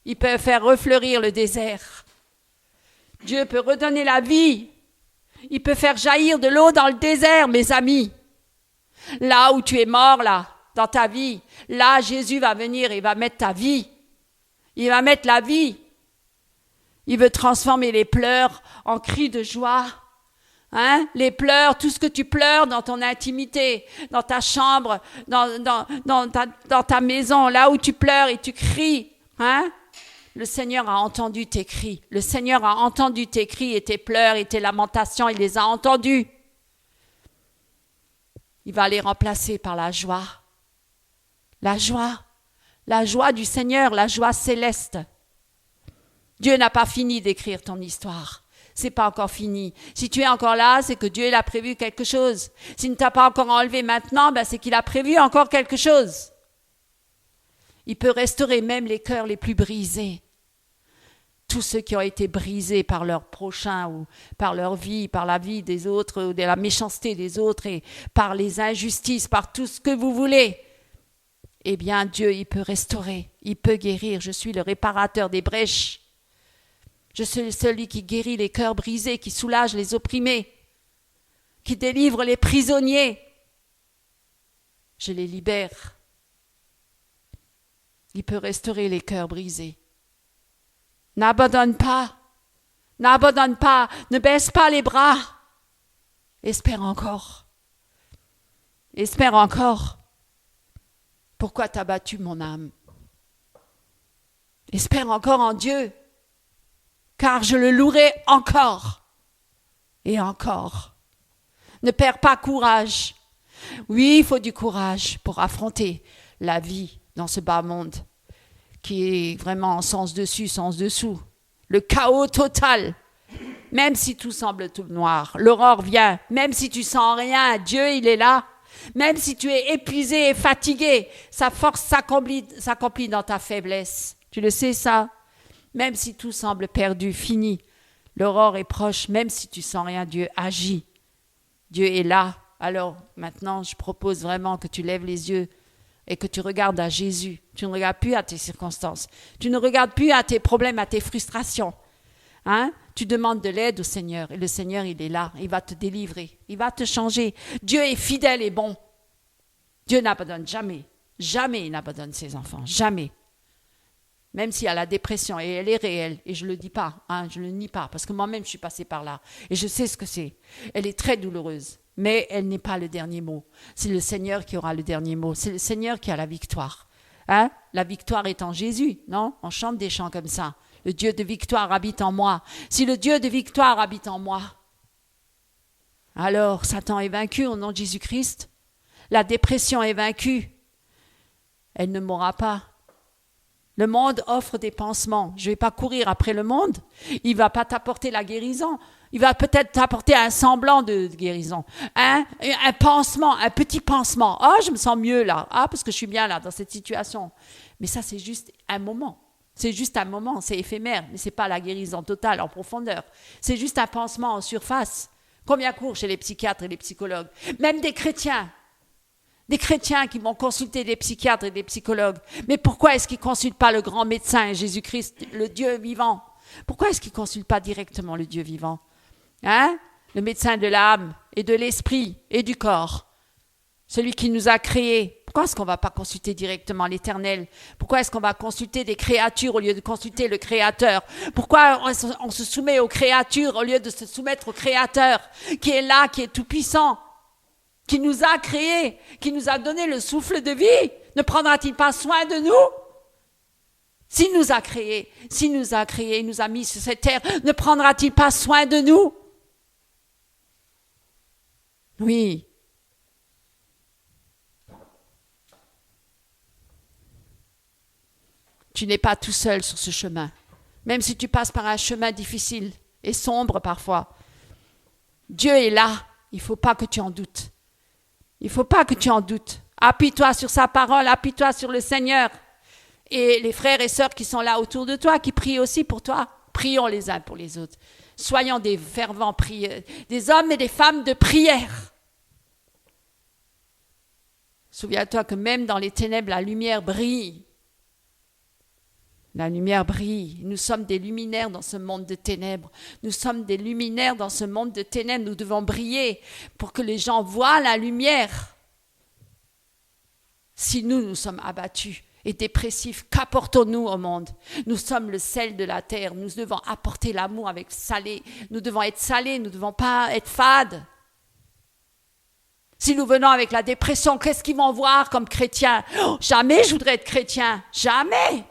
Il peut faire refleurir le désert. Dieu peut redonner la vie. Il peut faire jaillir de l'eau dans le désert, mes amis. Là où tu es mort, là, dans ta vie, là, Jésus va venir et il va mettre ta vie. Il va mettre la vie. Il veut transformer les pleurs en cris de joie. Hein? Les pleurs, tout ce que tu pleures dans ton intimité, dans ta chambre, dans ta maison, là où tu pleures et tu cries. Hein? Le Seigneur a entendu tes cris. Le Seigneur a entendu tes cris et tes pleurs et tes lamentations. Il les a entendus. Il va les remplacer par la joie. La joie du Seigneur, la joie céleste. Dieu n'a pas fini d'écrire ton histoire. C'est pas encore fini. Si tu es encore là, c'est que Dieu il a prévu quelque chose. S'il ne t'a pas encore enlevé maintenant, c'est qu'il a prévu encore quelque chose. Il peut restaurer même les cœurs les plus brisés. tous ceux qui ont été brisés par leur prochain ou par leur vie, par la vie des autres, ou de la méchanceté des autres et par les injustices, par tout ce que vous voulez. Eh bien, Dieu, il peut restaurer, il peut guérir. Je suis le réparateur des brèches. Je suis celui qui guérit les cœurs brisés, qui soulage les opprimés, qui délivre les prisonniers. Je les libère. Il peut restaurer les cœurs brisés. N'abandonne pas, ne baisse pas les bras. Espère encore. Pourquoi t'as battu mon âme? Espère encore en Dieu, car je le louerai encore et encore. Ne perds pas courage. Oui, il faut du courage pour affronter la vie dans ce bas monde qui est vraiment sens dessus, sens dessous. Le chaos total. Même si tout semble tout noir, l'aurore vient. Même si tu sens rien, Dieu, il est là. Même si tu es épuisé et fatigué, sa force s'accomplit dans ta faiblesse. Tu le sais, ça? Même si tout semble perdu, fini, l'aurore est proche. Même si tu sens rien, Dieu agit. Dieu est là. Alors, maintenant, je propose vraiment que tu lèves les yeux et que tu regardes à Jésus. Tu ne regardes plus à tes circonstances. Tu ne regardes plus à tes problèmes, à tes frustrations. Tu demandes de l'aide au Seigneur. Et le Seigneur, il est là. Il va te délivrer. Il va te changer. Dieu est fidèle et bon. Dieu n'abandonne jamais. Jamais il n'abandonne ses enfants. Jamais. Même s'il y a la dépression, et elle est réelle, et je ne le dis pas, je ne le nie pas, parce que moi-même, je suis passée par là. Et je sais ce que c'est. Elle est très douloureuse. Mais elle n'est pas le dernier mot. C'est le Seigneur qui aura le dernier mot. C'est le Seigneur qui a la victoire. La victoire est en Jésus, non? On chante des chants comme ça. Le Dieu de victoire habite en moi. Si le Dieu de victoire habite en moi, alors Satan est vaincu au nom de Jésus-Christ. La dépression est vaincue. Elle ne mourra pas. Le monde offre des pansements. Je ne vais pas courir après le monde. Il ne va pas t'apporter la guérison. Il va peut-être t'apporter un semblant de guérison. Un pansement, un petit pansement. Ah, je me sens mieux là. Ah, parce que je suis bien là dans cette situation. Mais ça, c'est juste un moment. C'est juste un moment, c'est éphémère. Mais ce n'est pas la guérison totale en profondeur. C'est juste un pansement en surface. Combien courent chez les psychiatres et les psychologues? Même des chrétiens. Des chrétiens qui vont consulter des psychiatres et des psychologues. Mais pourquoi est-ce qu'ils ne consultent pas le grand médecin, Jésus-Christ, le Dieu vivant? Pourquoi est-ce qu'ils ne consultent pas directement le Dieu vivant? Le médecin de l'âme et de l'esprit et du corps. Celui qui nous a créés. Pourquoi est-ce qu'on ne va pas consulter directement l'Éternel? Pourquoi est-ce qu'on va consulter des créatures au lieu de consulter le Créateur? Pourquoi on se soumet aux créatures au lieu de se soumettre au Créateur qui est là, qui est tout-puissant, qui nous a créés, qui nous a donné le souffle de vie? Ne prendra-t-il pas soin de nous? S'il nous a créés, il nous a mis sur cette terre, ne prendra-t-il pas soin de nous? Oui. Tu n'es pas tout seul sur ce chemin. Même si tu passes par un chemin difficile et sombre parfois, Dieu est là. Il ne faut pas que tu en doutes. Il ne faut pas que tu en doutes. Appuie-toi sur sa parole, appuie-toi sur le Seigneur. Et les frères et sœurs qui sont là autour de toi, qui prient aussi pour toi, prions les uns pour les autres. Soyons des fervents prieurs, des hommes et des femmes de prière. Souviens-toi que même dans les ténèbres, la lumière brille. La lumière brille. Nous sommes des luminaires dans ce monde de ténèbres. Nous sommes des luminaires dans ce monde de ténèbres. Nous devons briller pour que les gens voient la lumière. Si nous sommes abattus et dépressifs, qu'apportons-nous au monde? Nous sommes le sel de la terre. Nous devons apporter l'amour avec salé. Nous devons être salés. Nous ne devons pas être fades. Si nous venons avec la dépression, qu'est-ce qu'ils vont voir comme chrétiens? Jamais je voudrais être chrétien. Jamais.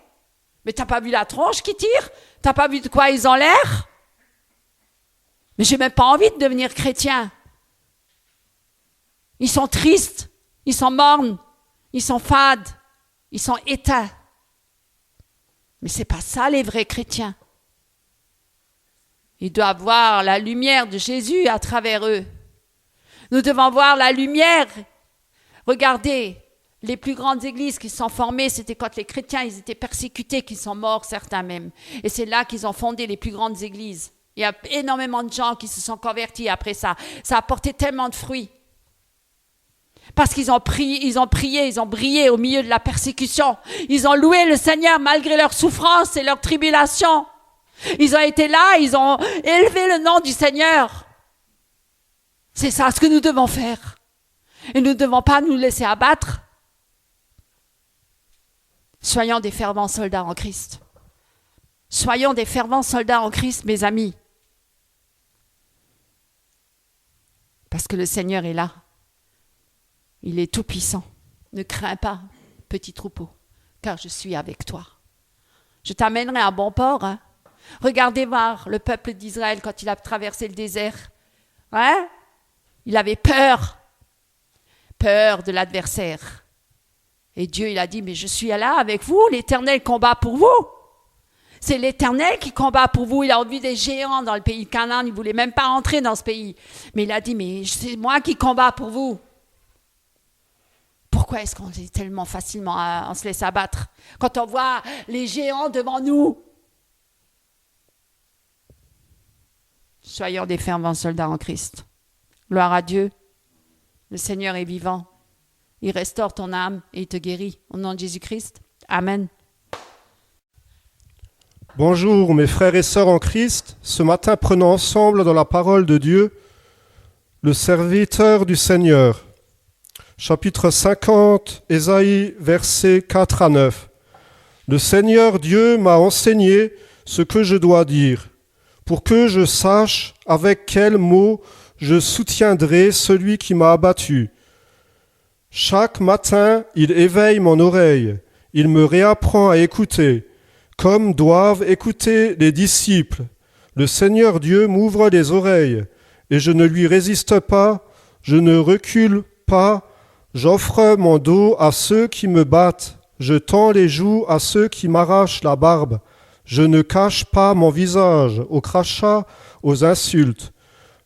Mais t'as pas vu la tronche qui tire? T'as pas vu de quoi ils ont l'air? Mais j'ai même pas envie de devenir chrétien. Ils sont tristes, ils sont mornes, ils sont fades, ils sont éteints. Mais c'est pas ça les vrais chrétiens. Ils doivent voir la lumière de Jésus à travers eux. Nous devons voir la lumière. Regardez, Les plus grandes églises qui se sont formées, c'était quand les chrétiens ils étaient persécutés, qu'ils sont morts, certains même. Et c'est là qu'ils ont fondé les plus grandes églises. Il y a énormément de gens qui se sont convertis après ça. Ça a porté tellement de fruits. Parce qu'ils ont prié, ils ont brillé au milieu de la persécution. Ils ont loué le Seigneur malgré leurs souffrances et leurs tribulations. Ils ont été là, ils ont élevé le nom du Seigneur. C'est ça ce que nous devons faire. Et nous ne devons pas nous laisser abattre. Soyons des fervents soldats en Christ. Soyons des fervents soldats en Christ, mes amis. Parce que le Seigneur est là. Il est tout puissant. Ne crains pas, petit troupeau, car je suis avec toi. Je t'amènerai à bon port. Hein. Regardez voir le peuple d'Israël quand il a traversé le désert. Hein? Il avait peur de l'adversaire. Et Dieu, il a dit, mais je suis là avec vous, l'Éternel combat pour vous. C'est l'Éternel qui combat pour vous. Il a vu des géants dans le pays de Canaan, il ne voulait même pas entrer dans ce pays. Mais il a dit, mais c'est moi qui combat pour vous. Pourquoi est-ce qu'on est tellement facilement, on se laisse abattre quand on voit les géants devant nous? Soyons des fervents soldats en Christ. Gloire à Dieu. Le Seigneur est vivant. Il restaure ton âme et il te guérit. Au nom de Jésus-Christ. Amen. Bonjour mes frères et sœurs en Christ. Ce matin, prenons ensemble dans la parole de Dieu le serviteur du Seigneur. Chapitre 50, Ésaïe, versets 4 à 9. Le Seigneur Dieu m'a enseigné ce que je dois dire, pour que je sache avec quels mots je soutiendrai celui qui m'a abattu. Chaque matin, il éveille mon oreille, il me réapprend à écouter, comme doivent écouter les disciples. Le Seigneur Dieu m'ouvre les oreilles, et je ne lui résiste pas, je ne recule pas, j'offre mon dos à ceux qui me battent, je tends les joues à ceux qui m'arrachent la barbe, je ne cache pas mon visage aux crachats, aux insultes.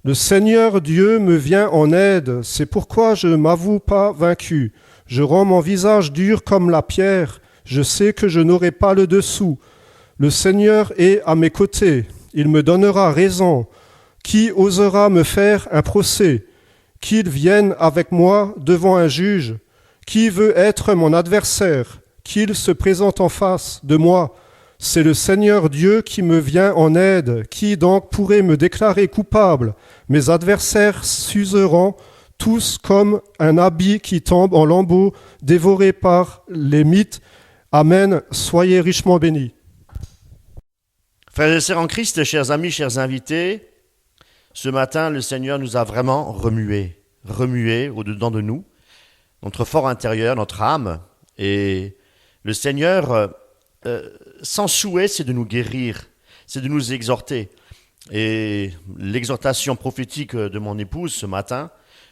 Le Seigneur Dieu me vient en aide, c'est pourquoi je ne m'avoue pas vaincu. Je rends mon visage dur comme la pierre, je sais que je n'aurai pas le dessous. Le Seigneur est à mes côtés, il me donnera raison. Qui osera me faire un procès? Qu'il vienne avec moi devant un juge. Qui veut être mon adversaire? Qu'il se présente en face de moi. C'est le Seigneur Dieu qui me vient en aide. Qui donc pourrait me déclarer coupable? Mes adversaires s'useront tous comme un habit qui tombe en lambeaux, dévoré par les mythes. Amen. Soyez richement bénis. Frères et sœurs en Christ, chers amis, chers invités, ce matin, le Seigneur nous a vraiment remués au-dedans de nous, notre fort intérieur, notre âme. Et le Seigneur, sans souhait, c'est de nous guérir, c'est de nous exhorter. Et l'exhortation prophétique de mon épouse ce matin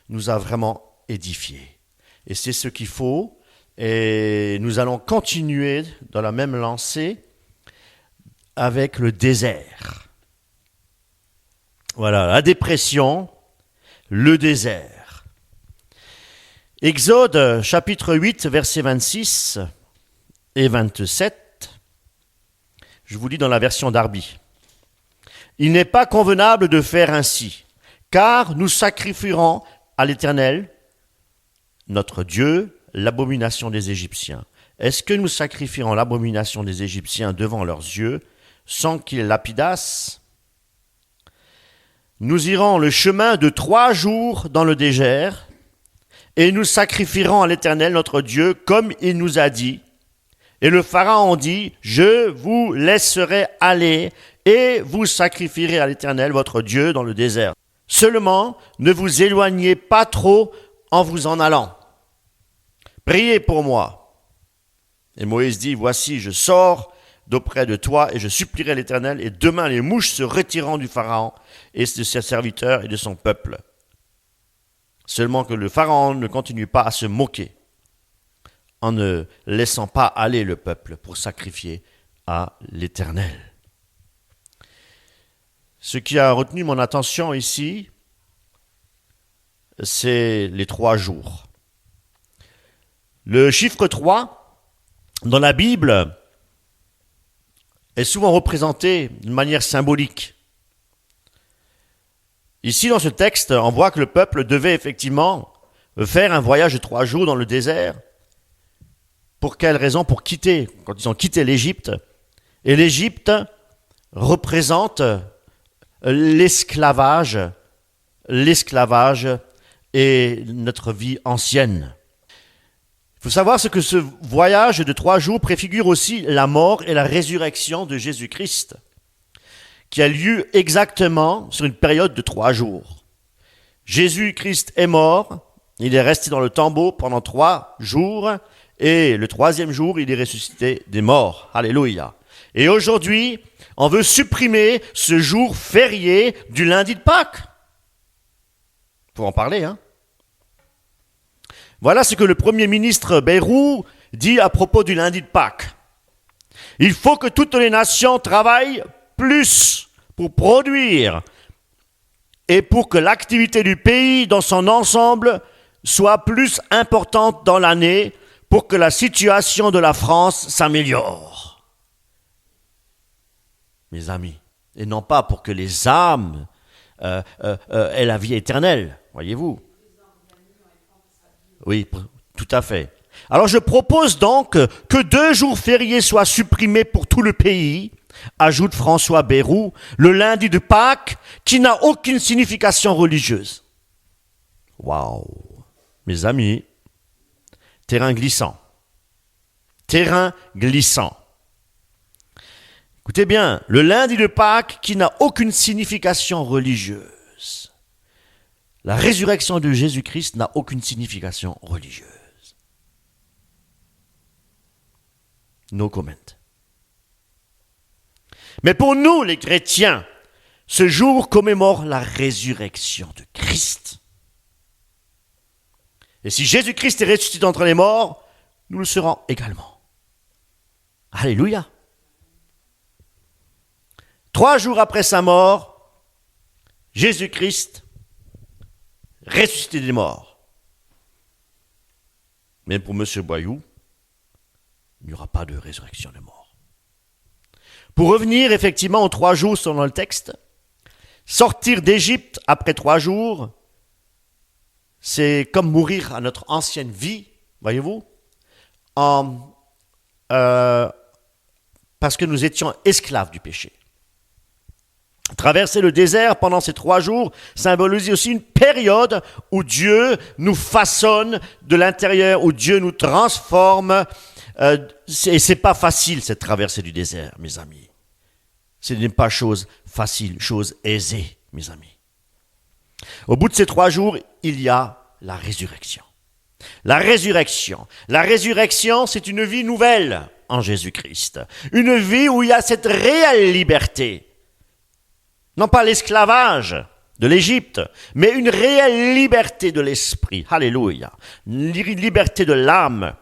nous a vraiment édifiés. Et c'est ce qu'il faut. Et nous allons continuer dans la même lancée avec le désert. Voilà, la dépression, le désert. Exode, chapitre 8, versets 26 et 27. Je vous lis dans la version Darby. « Il n'est pas convenable de faire ainsi, car nous sacrifierons à l'Éternel, notre Dieu, l'abomination des Égyptiens. Est-ce que nous sacrifierons l'abomination des Égyptiens devant leurs yeux, sans qu'ils lapidassent? Nous irons le chemin de 3 jours dans le désert, et nous sacrifierons à l'Éternel notre Dieu comme il nous a dit. Et le Pharaon dit, je vous laisserai aller, et vous sacrifierez à l'Éternel votre Dieu dans le désert. Seulement, ne vous éloignez pas trop en vous en allant. Priez pour moi. Et Moïse dit, voici, je sors d'auprès de toi et je supplierai l'Éternel, et demain les mouches se retireront du Pharaon et de ses serviteurs et de son peuple. Seulement que le Pharaon ne continue pas à se moquer en ne laissant pas aller le peuple pour sacrifier à l'Éternel. Ce qui a retenu mon attention ici, c'est les 3 jours. Le chiffre 3, dans la Bible, est souvent représenté d'une manière symbolique. Ici, dans ce texte, on voit que le peuple devait effectivement faire un voyage de 3 jours dans le désert. Pour quelle raison? Pour quitter, quand ils ont quitté l'Égypte. Et l'Égypte représente l'esclavage et notre vie ancienne. Il faut savoir ce que ce voyage de 3 jours préfigure aussi la mort et la résurrection de Jésus-Christ, qui a lieu exactement sur une période de 3 jours. Jésus-Christ est mort, il est resté dans le tombeau pendant 3 jours, et le 3e jour, il est ressuscité des morts. Alléluia. Et aujourd'hui, on veut supprimer ce jour férié du lundi de Pâques. Pour en parler, hein. Voilà ce que le Premier ministre Bayrou dit à propos du lundi de Pâques. Il faut que toutes les nations travaillent plus pour produire et pour que l'activité du pays dans son ensemble soit plus importante dans l'année pour que la situation de la France s'améliore. Mes amis, et non pas pour que les âmes aient la vie éternelle, voyez-vous. Oui, tout à fait. Alors je propose donc que 2 jours fériés soient supprimés pour tout le pays, ajoute François Bayrou, le lundi de Pâques, qui n'a aucune signification religieuse. Waouh, mes amis, terrain glissant. Terrain glissant. Écoutez bien, le lundi de Pâques qui n'a aucune signification religieuse. La résurrection de Jésus-Christ n'a aucune signification religieuse. No comment. Mais pour nous, les chrétiens, ce jour commémore la résurrection de Christ. Et si Jésus-Christ est ressuscité d'entre les morts, nous le serons également. Alléluia. 3 jours après sa mort, Jésus-Christ ressuscité des morts. Mais pour M. Boyou, il n'y aura pas de résurrection des morts. Pour revenir effectivement aux 3 jours selon le texte, sortir d'Égypte après 3 jours, c'est comme mourir à notre ancienne vie, voyez-vous, parce que nous étions esclaves du péché. Traverser le désert pendant ces 3 jours symbolise aussi une période où Dieu nous façonne de l'intérieur, où Dieu nous transforme. Et c'est pas facile cette traversée du désert, mes amis. Ce n'est pas chose facile, chose aisée, mes amis. Au bout de ces 3 jours, il y a la résurrection. La résurrection, c'est une vie nouvelle en Jésus-Christ. Une vie où il y a cette réelle liberté. Non pas l'esclavage de l'Égypte, mais une réelle liberté de l'esprit. Alléluia. Une liberté de l'âme.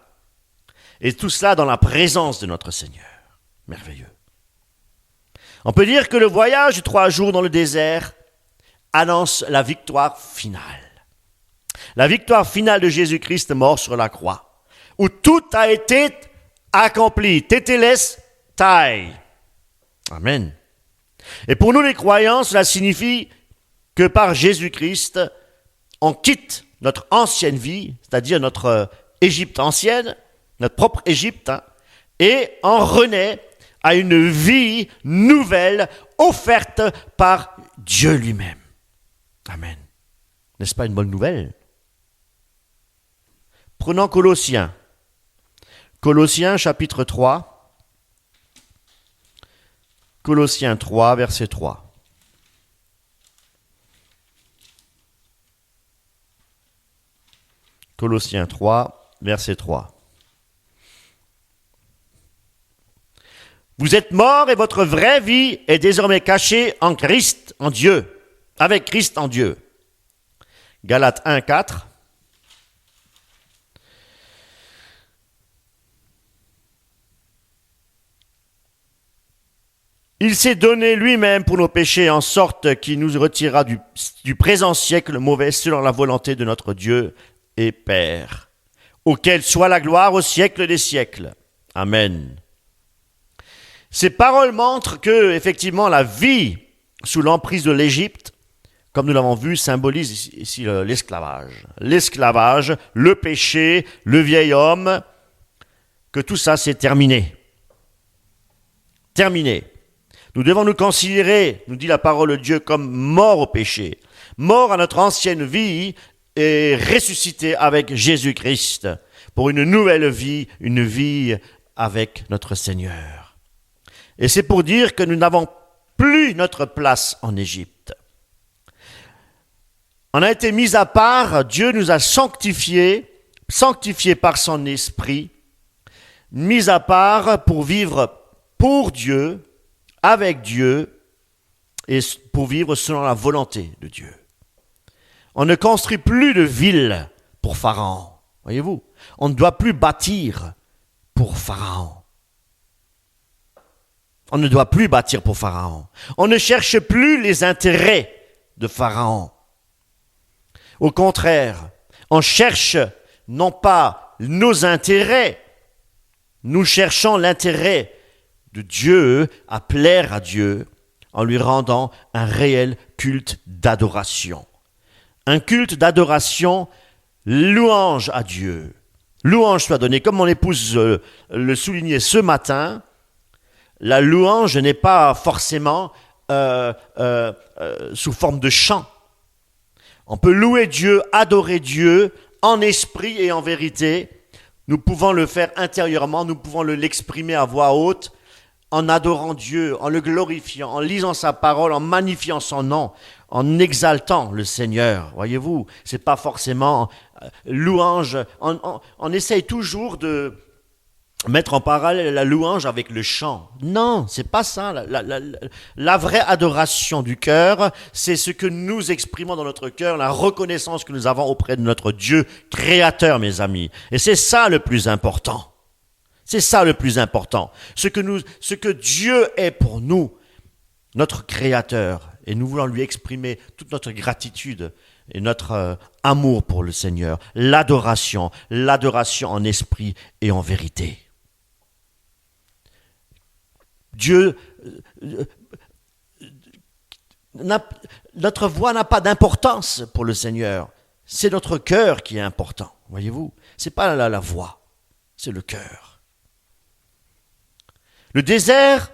Et tout cela dans la présence de notre Seigneur. Merveilleux. On peut dire que le voyage de 3 jours dans le désert annonce la victoire finale. La victoire finale de Jésus-Christ mort sur la croix, où tout a été accompli. Tetelestai. Amen. Et pour nous les croyants, cela signifie que par Jésus-Christ, on quitte notre ancienne vie, c'est-à-dire notre Égypte ancienne, notre propre Égypte, et on renaît à une vie nouvelle offerte par Dieu lui-même. Amen. N'est-ce pas une bonne nouvelle? Prenons Colossiens. Colossiens chapitre 3. Colossiens 3, verset 3. Colossiens 3, verset 3. Vous êtes morts et votre vraie vie est désormais cachée en Christ, en Dieu, avec Christ en Dieu. Galates 1, 4. Il s'est donné lui-même pour nos péchés en sorte qu'il nous retirera du présent siècle mauvais selon la volonté de notre Dieu et Père. auquel soit la gloire au siècle des siècles. Amen. Ces paroles montrent que, effectivement, la vie sous l'emprise de l'Égypte, comme nous l'avons vu, symbolise ici l'esclavage. L'esclavage, le péché, le vieil homme, que tout ça c'est terminé. Terminé. Nous devons nous considérer, nous dit la parole de Dieu, comme morts au péché, morts à notre ancienne vie et ressuscités avec Jésus-Christ pour une nouvelle vie, une vie avec notre Seigneur. Et c'est pour dire que nous n'avons plus notre place en Égypte. On a été mis à part, Dieu nous a sanctifiés par son esprit, mis à part pour vivre pour Dieu, avec Dieu, et pour vivre selon la volonté de Dieu. On ne construit plus de villes pour Pharaon, voyez-vous. On ne doit plus bâtir pour Pharaon. On ne doit plus bâtir pour Pharaon. On ne cherche plus les intérêts de Pharaon. Au contraire, on cherche non pas nos intérêts, nous cherchons l'intérêt de Dieu à plaire à Dieu en lui rendant un réel culte d'adoration. Un culte d'adoration, louange à Dieu. Louange soit donnée, comme mon épouse le soulignait ce matin, la louange n'est pas forcément sous forme de chant. On peut louer Dieu, adorer Dieu en esprit et en vérité. Nous pouvons le faire intérieurement, nous pouvons l'exprimer à voix haute en adorant Dieu, en le glorifiant, en lisant sa parole, en magnifiant son nom, en exaltant le Seigneur. Voyez-vous, c'est pas forcément louange. On essaye toujours de mettre en parallèle la louange avec le chant. Non, c'est pas ça. La vraie adoration du cœur, c'est ce que nous exprimons dans notre cœur, la reconnaissance que nous avons auprès de notre Dieu créateur, mes amis. Et c'est ça le plus important. C'est ça le plus important. Ce que Dieu est pour nous, notre créateur. Et nous voulons lui exprimer toute notre gratitude et notre amour pour le Seigneur. L'adoration en esprit et en vérité. Dieu, notre voix n'a pas d'importance pour le Seigneur. C'est notre cœur qui est important, voyez-vous. C'est pas la voix, c'est le cœur. Le désert,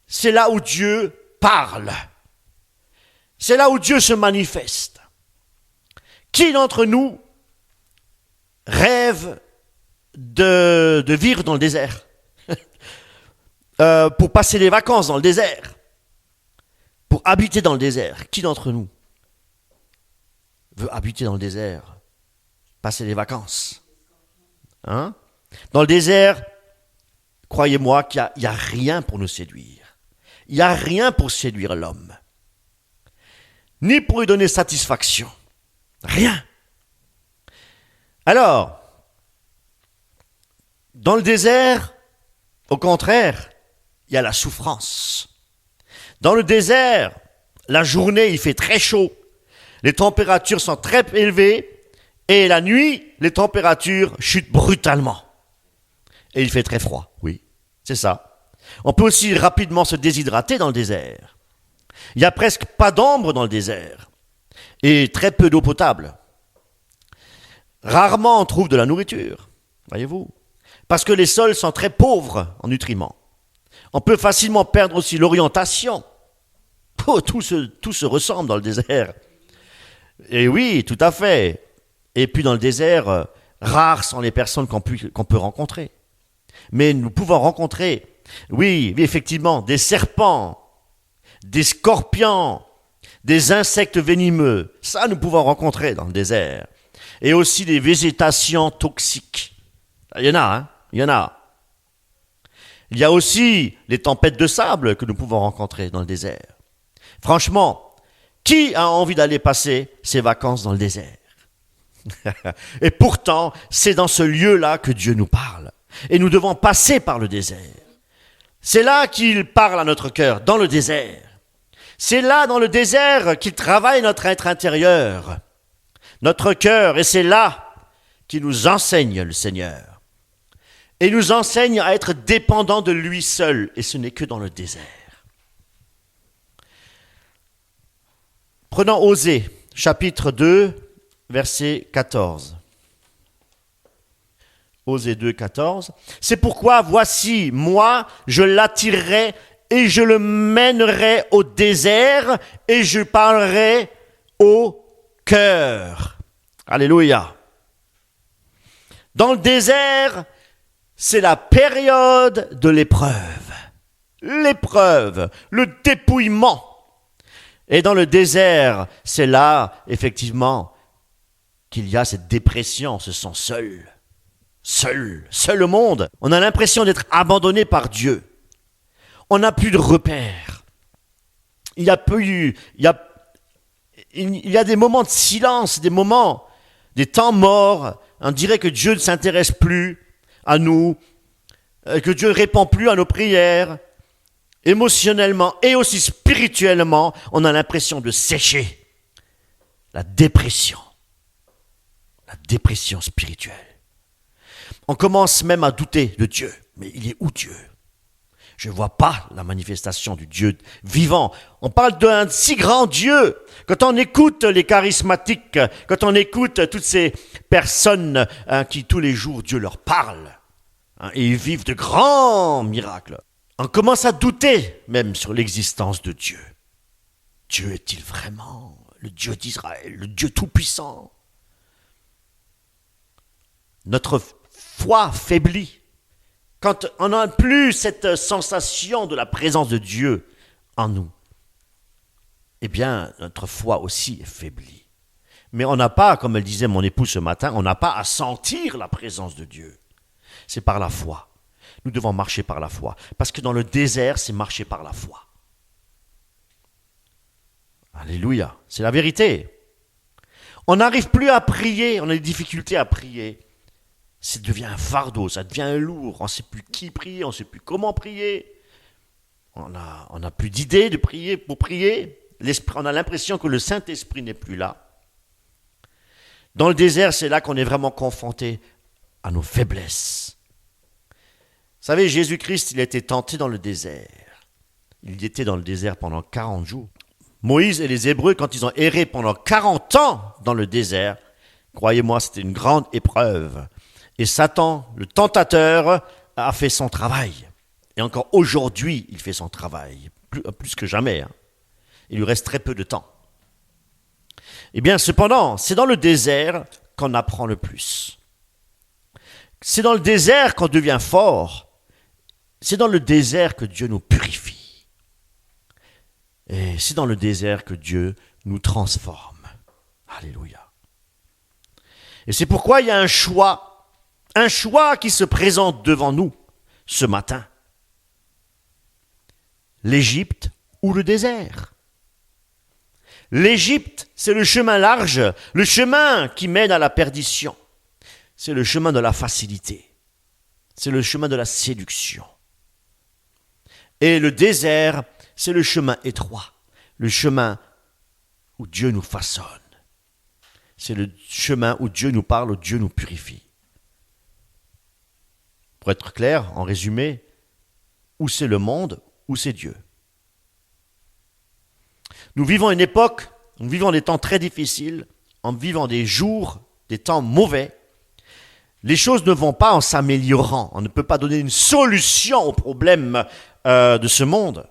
c'est là où Dieu parle. C'est là où Dieu se manifeste. Qui d'entre nous rêve de vivre dans le désert? Pour passer des vacances dans le désert, pour habiter dans le désert. Qui d'entre nous veut habiter dans le désert, passer des vacances? Hein? Dans le désert, croyez-moi qu'il n'y a rien pour nous séduire. Il n'y a rien pour séduire l'homme. Ni pour lui donner satisfaction. Rien. Alors, dans le désert, au contraire, il y a la souffrance. Dans le désert, la journée, il fait très chaud. Les températures sont très élevées. Et la nuit, les températures chutent brutalement. Et il fait très froid, oui, c'est ça. On peut aussi rapidement se déshydrater dans le désert. Il n'y a presque pas d'ombre dans le désert. Et très peu d'eau potable. Rarement on trouve de la nourriture, voyez-vous. Parce que les sols sont très pauvres en nutriments. On peut facilement perdre aussi l'orientation. Oh, tout se ressemble dans le désert. Et oui, tout à fait. Et puis dans le désert, rares sont les personnes qu'on peut rencontrer. Mais nous pouvons rencontrer, oui, effectivement, des serpents, des scorpions, des insectes venimeux. Ça, nous pouvons rencontrer dans le désert. Et aussi des végétations toxiques. Il y en a, hein, il y en a. Il y a aussi les tempêtes de sable que nous pouvons rencontrer dans le désert. Franchement, qui a envie d'aller passer ses vacances dans le désert? Et pourtant, c'est dans ce lieu-là que Dieu nous parle. Et nous devons passer par le désert. C'est là qu'il parle à notre cœur, dans le désert. C'est là, dans le désert, qu'il travaille notre être intérieur, notre cœur. Et c'est là qui nous enseigne le Seigneur. Et il nous enseigne à être dépendants de lui seul, et ce n'est que dans le désert. Prenons Osée, chapitre 2, verset 14. Osée 2, 14. C'est pourquoi, voici, moi, je l'attirerai et je le mènerai au désert et je parlerai au cœur. Alléluia. Dans le désert, c'est la période de l'épreuve. L'épreuve, le dépouillement. Et dans le désert, c'est là, effectivement, qu'il y a cette dépression, on se sent seul. Seul au monde. On a l'impression d'être abandonné par Dieu. On n'a plus de repères. Il y a des moments de silence, des moments, des temps morts. On dirait que Dieu ne s'intéresse plus à nous, que Dieu ne répond plus à nos prières. Émotionnellement et aussi spirituellement, on a l'impression de sécher. La dépression spirituelle. On commence même à douter de Dieu. Mais il est où Dieu ? Je ne vois pas la manifestation du Dieu vivant. On parle d'un si grand Dieu. Quand on écoute les charismatiques, quand on écoute toutes ces personnes qui tous les jours Dieu leur parle, et ils vivent de grands miracles, on commence à douter même sur l'existence de Dieu. Dieu est-il vraiment le Dieu d'Israël, le Dieu tout-puissant ? Notre foi faiblit. Quand on n'a plus cette sensation de la présence de Dieu en nous, eh bien, notre foi aussi est faiblie. Mais on n'a pas, comme elle disait mon époux ce matin, on n'a pas à sentir la présence de Dieu. C'est par la foi. Nous devons marcher par la foi. Parce que dans le désert, c'est marcher par la foi. Alléluia, c'est la vérité. On n'arrive plus à prier, on a des difficultés à prier. Ça devient un fardeau, ça devient lourd. On ne sait plus qui prier, on ne sait plus comment prier. On n'a plus d'idées de prier pour prier. On a l'impression que le Saint-Esprit n'est plus là. Dans le désert, c'est là qu'on est vraiment confronté à nos faiblesses. Vous savez, Jésus-Christ, il a été tenté dans le désert. Il était dans le désert pendant 40 jours. Moïse et les Hébreux, quand ils ont erré pendant 40 ans dans le désert, croyez-moi, c'était une grande épreuve. Et Satan, le tentateur, a fait son travail. Et encore aujourd'hui, il fait son travail, plus que jamais. Il lui reste très peu de temps. Eh bien, cependant, c'est dans le désert qu'on apprend le plus. C'est dans le désert qu'on devient fort. C'est dans le désert que Dieu nous purifie. Et c'est dans le désert que Dieu nous transforme. Alléluia. Et c'est pourquoi il y a un choix qui se présente devant nous ce matin. L'Égypte ou le désert. L'Égypte, c'est le chemin large, le chemin qui mène à la perdition. C'est le chemin de la facilité. C'est le chemin de la séduction. Et le désert, c'est le chemin étroit, le chemin où Dieu nous façonne. C'est le chemin où Dieu nous parle, où Dieu nous purifie. Pour être clair, en résumé, où c'est le monde, où c'est Dieu. Nous vivons une époque, nous vivons des temps très difficiles, en vivant des jours, des temps mauvais. Les choses ne vont pas en s'améliorant. On ne peut pas donner une solution aux problèmes de ce monde.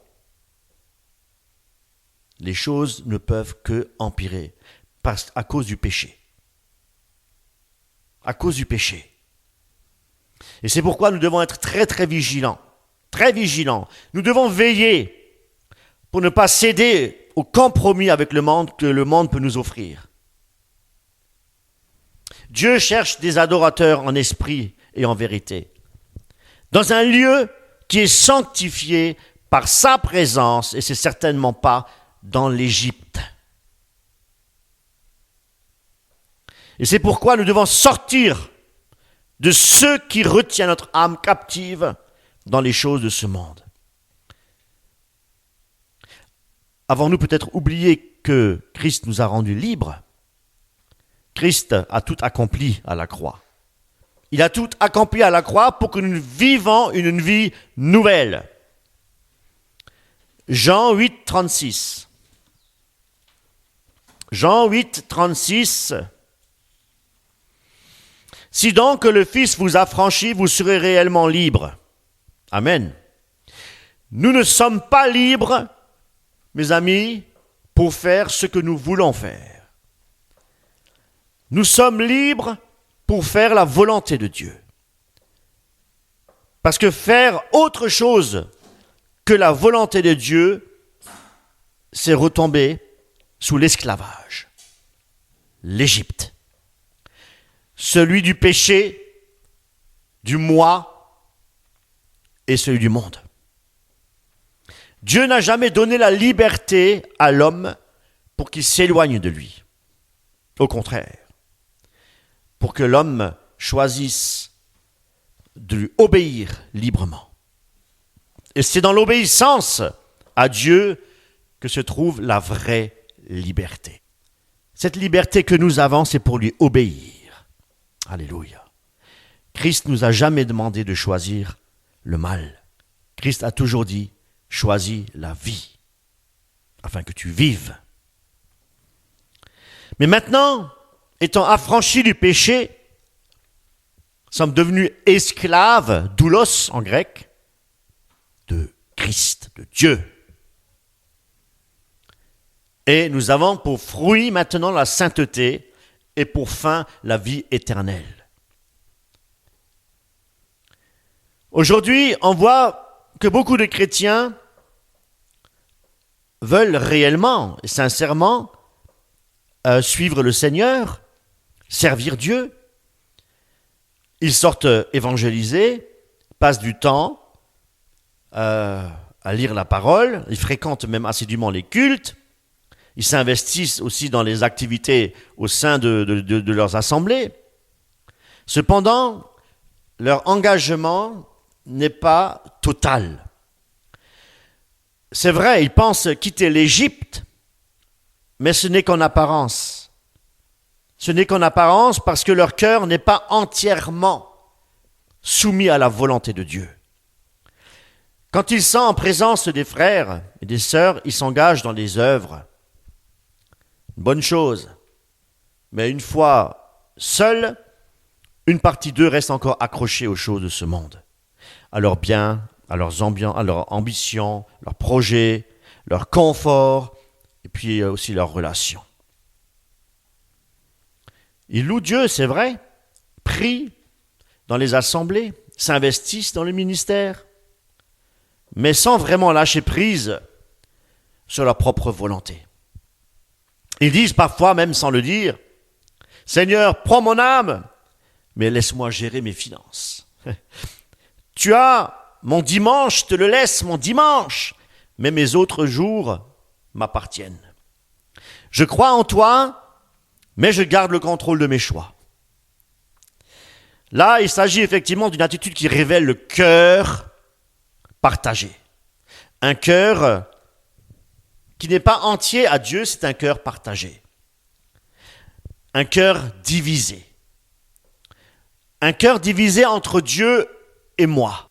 Les choses ne peuvent que empirer à cause du péché. À cause du péché. Et c'est pourquoi nous devons être très très vigilants. Très vigilants. Nous devons veiller pour ne pas céder au compromis avec le monde que le monde peut nous offrir. Dieu cherche des adorateurs en esprit et en vérité. Dans un lieu qui est sanctifié par sa présence, et c'est certainement pas dans l'Égypte. Et c'est pourquoi nous devons sortir de ce qui retient notre âme captive dans les choses de ce monde. Avons-nous peut-être oublié que Christ nous a rendus libres ? Christ a tout accompli à la croix. Il a tout accompli à la croix pour que nous vivions une vie nouvelle. Jean 8, 36. Jean 8, 36. Si donc le Fils vous affranchit, vous serez réellement libres. Amen. Nous ne sommes pas libres, mes amis, pour faire ce que nous voulons faire. Nous sommes libres pour faire la volonté de Dieu. Parce que faire autre chose que la volonté de Dieu, c'est retomber sous l'esclavage. L'Égypte. Celui du péché, du moi et celui du monde. Dieu n'a jamais donné la liberté à l'homme pour qu'il s'éloigne de lui. Au contraire, pour que l'homme choisisse de lui obéir librement. Et c'est dans l'obéissance à Dieu que se trouve la vraie liberté. Cette liberté que nous avons, c'est pour lui obéir. Alléluia. Christ ne nous a jamais demandé de choisir le mal. Christ a toujours dit, choisis la vie, afin que tu vives. Mais maintenant, étant affranchis du péché, nous sommes devenus esclaves, doulos en grec, de Christ, de Dieu. Et nous avons pour fruit maintenant la sainteté et pour fin la vie éternelle. Aujourd'hui, on voit que beaucoup de chrétiens veulent réellement et sincèrement suivre le Seigneur, servir Dieu. Ils sortent évangéliser, passent du temps à lire la parole, ils fréquentent même assidûment les cultes, ils s'investissent aussi dans les activités au sein de leurs assemblées. Cependant, leur engagement n'est pas total. C'est vrai, ils pensent quitter l'Égypte, mais ce n'est qu'en apparence. Ce n'est qu'en apparence parce que leur cœur n'est pas entièrement soumis à la volonté de Dieu. Quand ils sont en présence des frères et des sœurs, ils s'engagent dans les œuvres. Une bonne chose. Mais une fois seuls, une partie d'eux reste encore accrochée aux choses de ce monde. À leurs biens, à leurs ambitions, leurs projets, leur confort, et puis aussi leurs relations. Ils louent Dieu, c'est vrai, prient dans les assemblées, s'investissent dans le ministère, mais sans vraiment lâcher prise sur leur propre volonté. Ils disent parfois, même sans le dire, « Seigneur, prends mon âme, mais laisse-moi gérer mes finances. » Tu as mon dimanche, je te le laisse, mon dimanche, mais mes autres jours m'appartiennent. Je crois en toi, mais je garde le contrôle de mes choix. Là, il s'agit effectivement d'une attitude qui révèle le cœur partagé. Un cœur qui n'est pas entier à Dieu, c'est un cœur partagé. Un cœur divisé. Un cœur divisé entre Dieu et moi.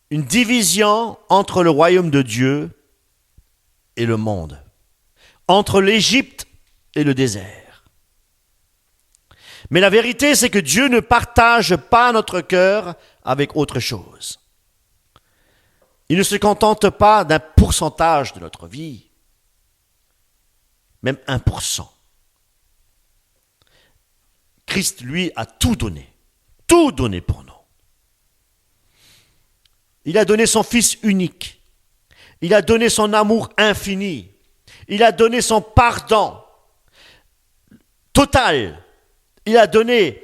Une division entre le royaume de Dieu et le monde. Entre l'Égypte et le désert. Mais la vérité, c'est que Dieu ne partage pas notre cœur avec autre chose. Il ne se contente pas d'un pourcentage de notre vie, même 1%. Christ, lui, a tout donné pour nous. Il a donné son Fils unique. Il a donné son amour infini. Il a donné son pardon total. Il a donné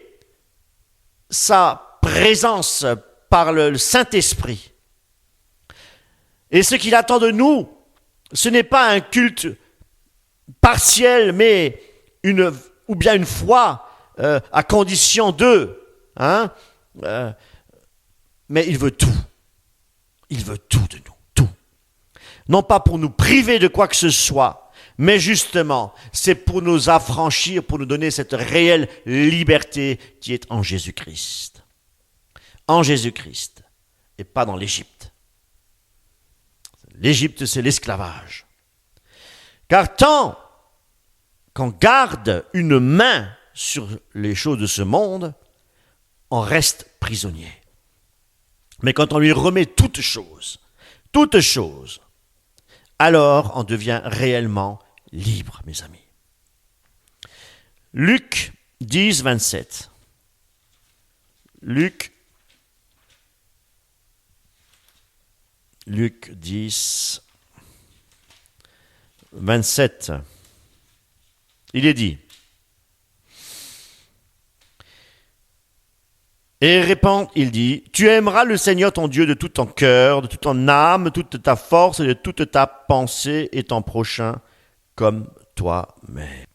sa présence par le Saint-Esprit. Et ce qu'il attend de nous, ce n'est pas un culte partiel, mais une foi à condition de. Mais il veut tout. Il veut tout de nous, tout. Non pas pour nous priver de quoi que ce soit, mais justement, c'est pour nous affranchir, pour nous donner cette réelle liberté qui est en Jésus-Christ. en Jésus-Christ et pas dans l'Égypte. L'Égypte, c'est l'esclavage. Car tant qu'on garde une main sur les choses de ce monde, on reste prisonnier. Mais quand on lui remet toutes choses, alors on devient réellement libre, mes amis. Luc 10, 27. Luc 10, 27. Il est dit. Et répond, il dit, tu aimeras le Seigneur ton Dieu de tout ton cœur, de toute ton âme, de toute ta force et de toute ta pensée et ton prochain comme toi-même.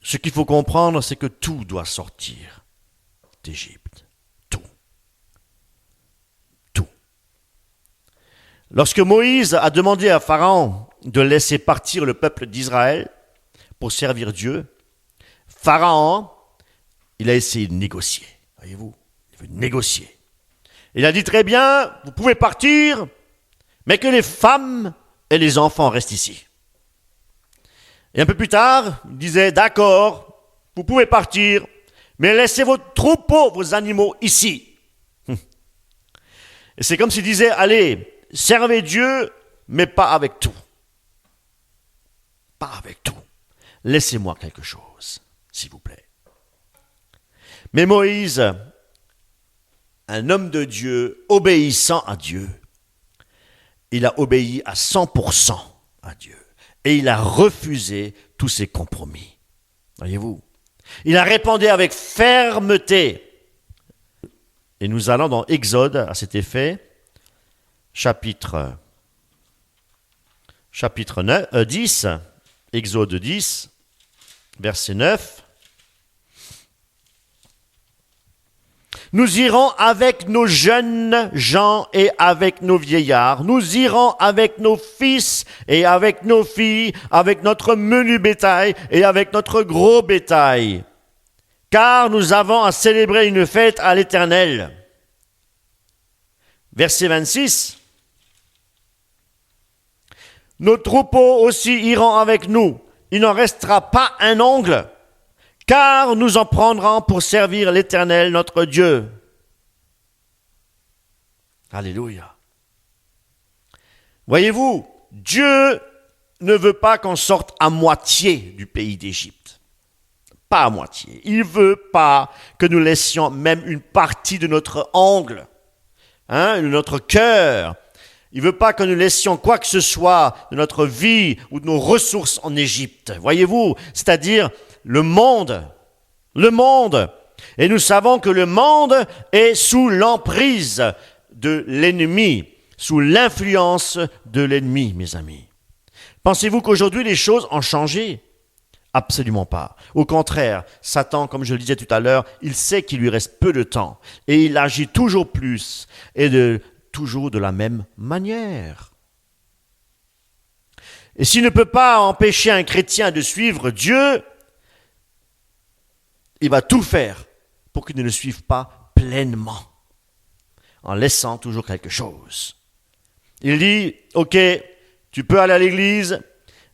Ce qu'il faut comprendre, c'est que tout doit sortir d'Égypte. Tout. Tout. Lorsque Moïse a demandé à Pharaon de laisser partir le peuple d'Israël pour servir Dieu, Pharaon, il a essayé de négocier. Voyez-vous, il veut négocier. Il a dit très bien, vous pouvez partir, mais que les femmes et les enfants restent ici. Et un peu plus tard, il disait, d'accord, vous pouvez partir, mais laissez vos troupeaux, vos animaux ici. Et c'est comme s'il disait, allez, servez Dieu, mais pas avec tout. Pas avec tout. Laissez-moi quelque chose, s'il vous plaît. Mais Moïse, un homme de Dieu, obéissant à Dieu, il a obéi à 100% à Dieu. Et il a refusé tous ses compromis. Voyez-vous, il a répondu avec fermeté. Et nous allons dans Exode à cet effet, chapitre 10, Exode 10, verset 9. Nous irons avec nos jeunes gens et avec nos vieillards. Nous irons avec nos fils et avec nos filles, avec notre menu bétail et avec notre gros bétail. Car nous avons à célébrer une fête à l'Éternel. Verset 26. Nos troupeaux aussi iront avec nous. Il n'en restera pas un ongle. Car nous en prendrons pour servir l'Éternel, notre Dieu. Alléluia. Voyez-vous, Dieu ne veut pas qu'on sorte à moitié du pays d'Égypte. Pas à moitié. Il ne veut pas que nous laissions même une partie de notre ongle, de notre cœur. Il ne veut pas que nous laissions quoi que ce soit de notre vie ou de nos ressources en Égypte. Voyez-vous, c'est-à-dire le monde. Et nous savons que le monde est sous l'emprise de l'ennemi, sous l'influence de l'ennemi, mes amis. Pensez-vous qu'aujourd'hui les choses ont changé? Absolument pas. Au contraire, Satan, comme je le disais tout à l'heure, il sait qu'il lui reste peu de temps et il agit toujours plus et toujours de la même manière. Et s'il ne peut pas empêcher un chrétien de suivre Dieu, il va tout faire pour qu'il ne le suive pas pleinement, en laissant toujours quelque chose. Il dit, ok, tu peux aller à l'église,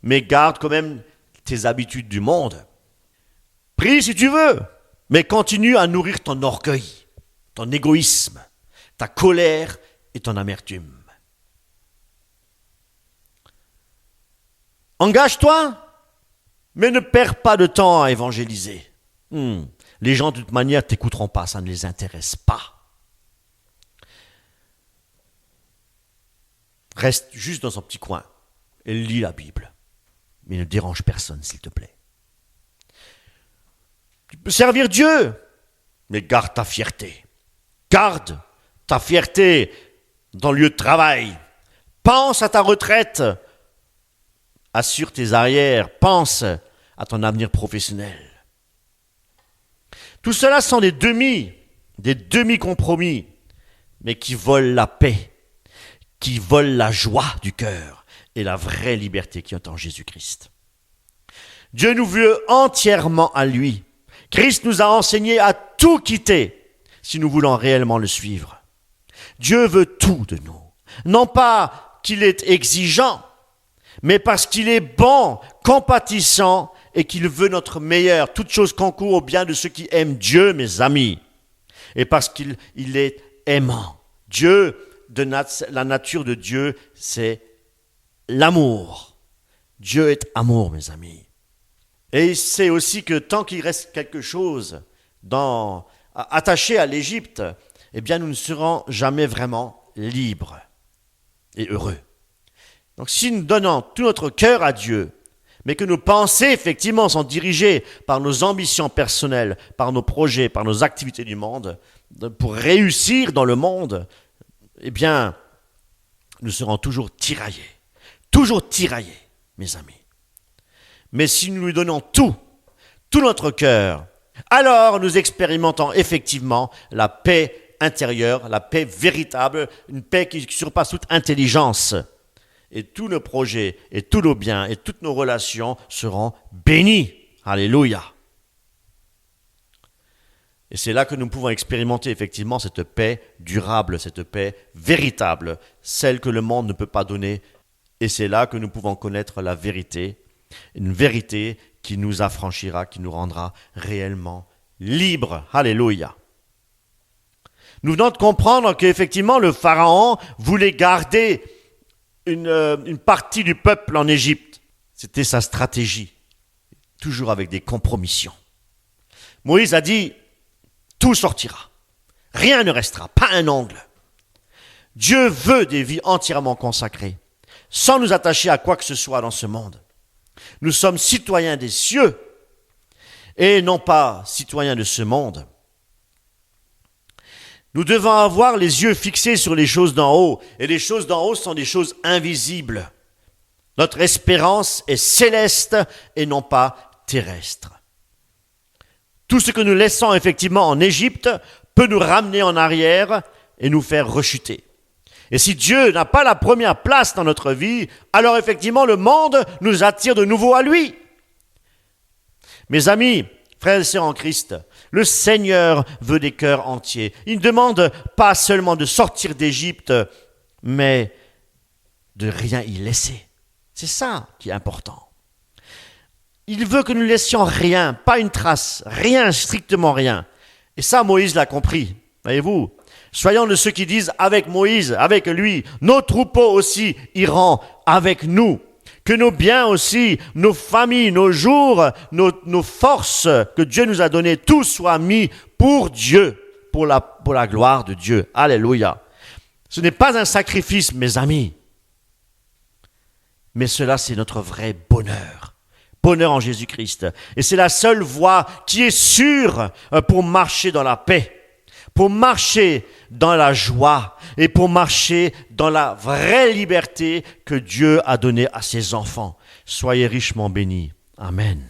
mais garde quand même tes habitudes du monde. Prie si tu veux, mais continue à nourrir ton orgueil, ton égoïsme, ta colère et ton amertume. Engage-toi, mais ne perds pas de temps à évangéliser. Les gens, de toute manière, ne t'écouteront pas, ça ne les intéresse pas. Reste juste dans son petit coin et lis la Bible. Mais ne dérange personne, s'il te plaît. Tu peux servir Dieu, mais garde ta fierté. Garde ta fierté dans le lieu de travail. Pense à ta retraite. Assure tes arrières. Pense à ton avenir professionnel. Tout cela sont des demi-compromis, mais qui volent la paix, qui volent la joie du cœur et la vraie liberté qui est en Jésus-Christ. Dieu nous veut entièrement à lui. Christ nous a enseigné à tout quitter, si nous voulons réellement le suivre. Dieu veut tout de nous. Non pas qu'il est exigeant, mais parce qu'il est bon, compatissant et qu'il veut notre meilleur. Toute chose concourt au bien de ceux qui aiment Dieu, mes amis. Et parce qu'il est aimant. Dieu, la nature de Dieu, c'est l'amour. Dieu est amour, mes amis. Et il sait aussi que tant qu'il reste quelque chose attaché à l'Égypte, eh bien nous ne serons jamais vraiment libres et heureux. Donc si nous donnons tout notre cœur à Dieu, mais que nos pensées effectivement sont dirigées par nos ambitions personnelles, par nos projets, par nos activités du monde, pour réussir dans le monde, eh bien nous serons toujours tiraillés, mes amis. Mais si nous lui donnons tout notre cœur, alors nous expérimentons effectivement la paix intérieure, la paix véritable, une paix qui surpasse toute intelligence. Et tous nos projets, et tous nos biens, et toutes nos relations seront bénis. Alléluia. Et c'est là que nous pouvons expérimenter effectivement cette paix durable, cette paix véritable, celle que le monde ne peut pas donner. Et c'est là que nous pouvons connaître la vérité, une vérité qui nous affranchira, qui nous rendra réellement libres. Alléluia. Nous venons de comprendre qu'effectivement le Pharaon voulait garder une partie du peuple en Égypte. C'était sa stratégie, toujours avec des compromissions. Moïse a dit, tout sortira, rien ne restera, pas un ongle. Dieu veut des vies entièrement consacrées, sans nous attacher à quoi que ce soit dans ce monde. Nous sommes citoyens des cieux et non pas citoyens de ce monde. Nous devons avoir les yeux fixés sur les choses d'en haut. Et les choses d'en haut sont des choses invisibles. Notre espérance est céleste et non pas terrestre. Tout ce que nous laissons effectivement en Égypte peut nous ramener en arrière et nous faire rechuter. Et si Dieu n'a pas la première place dans notre vie, alors effectivement le monde nous attire de nouveau à lui. Mes amis, frères et sœurs en Christ, le Seigneur veut des cœurs entiers. Il ne demande pas seulement de sortir d'Égypte, mais de rien y laisser. C'est ça qui est important. Il veut que nous laissions rien, pas une trace, rien, strictement rien. Et ça, Moïse l'a compris, voyez-vous. Soyons de ceux qui disent avec Moïse, avec lui, nos troupeaux aussi iront avec nous. Que nos biens aussi, nos familles, nos jours, nos forces que Dieu nous a données, tout soit mis pour Dieu, pour la gloire de Dieu. Alléluia. Ce n'est pas un sacrifice, mes amis. Mais cela, c'est notre vrai bonheur. Bonheur en Jésus-Christ. Et c'est la seule voie qui est sûre pour marcher dans la paix, pour marcher dans la joie et pour marcher dans la vraie liberté que Dieu a donnée à ses enfants. Soyez richement bénis. Amen.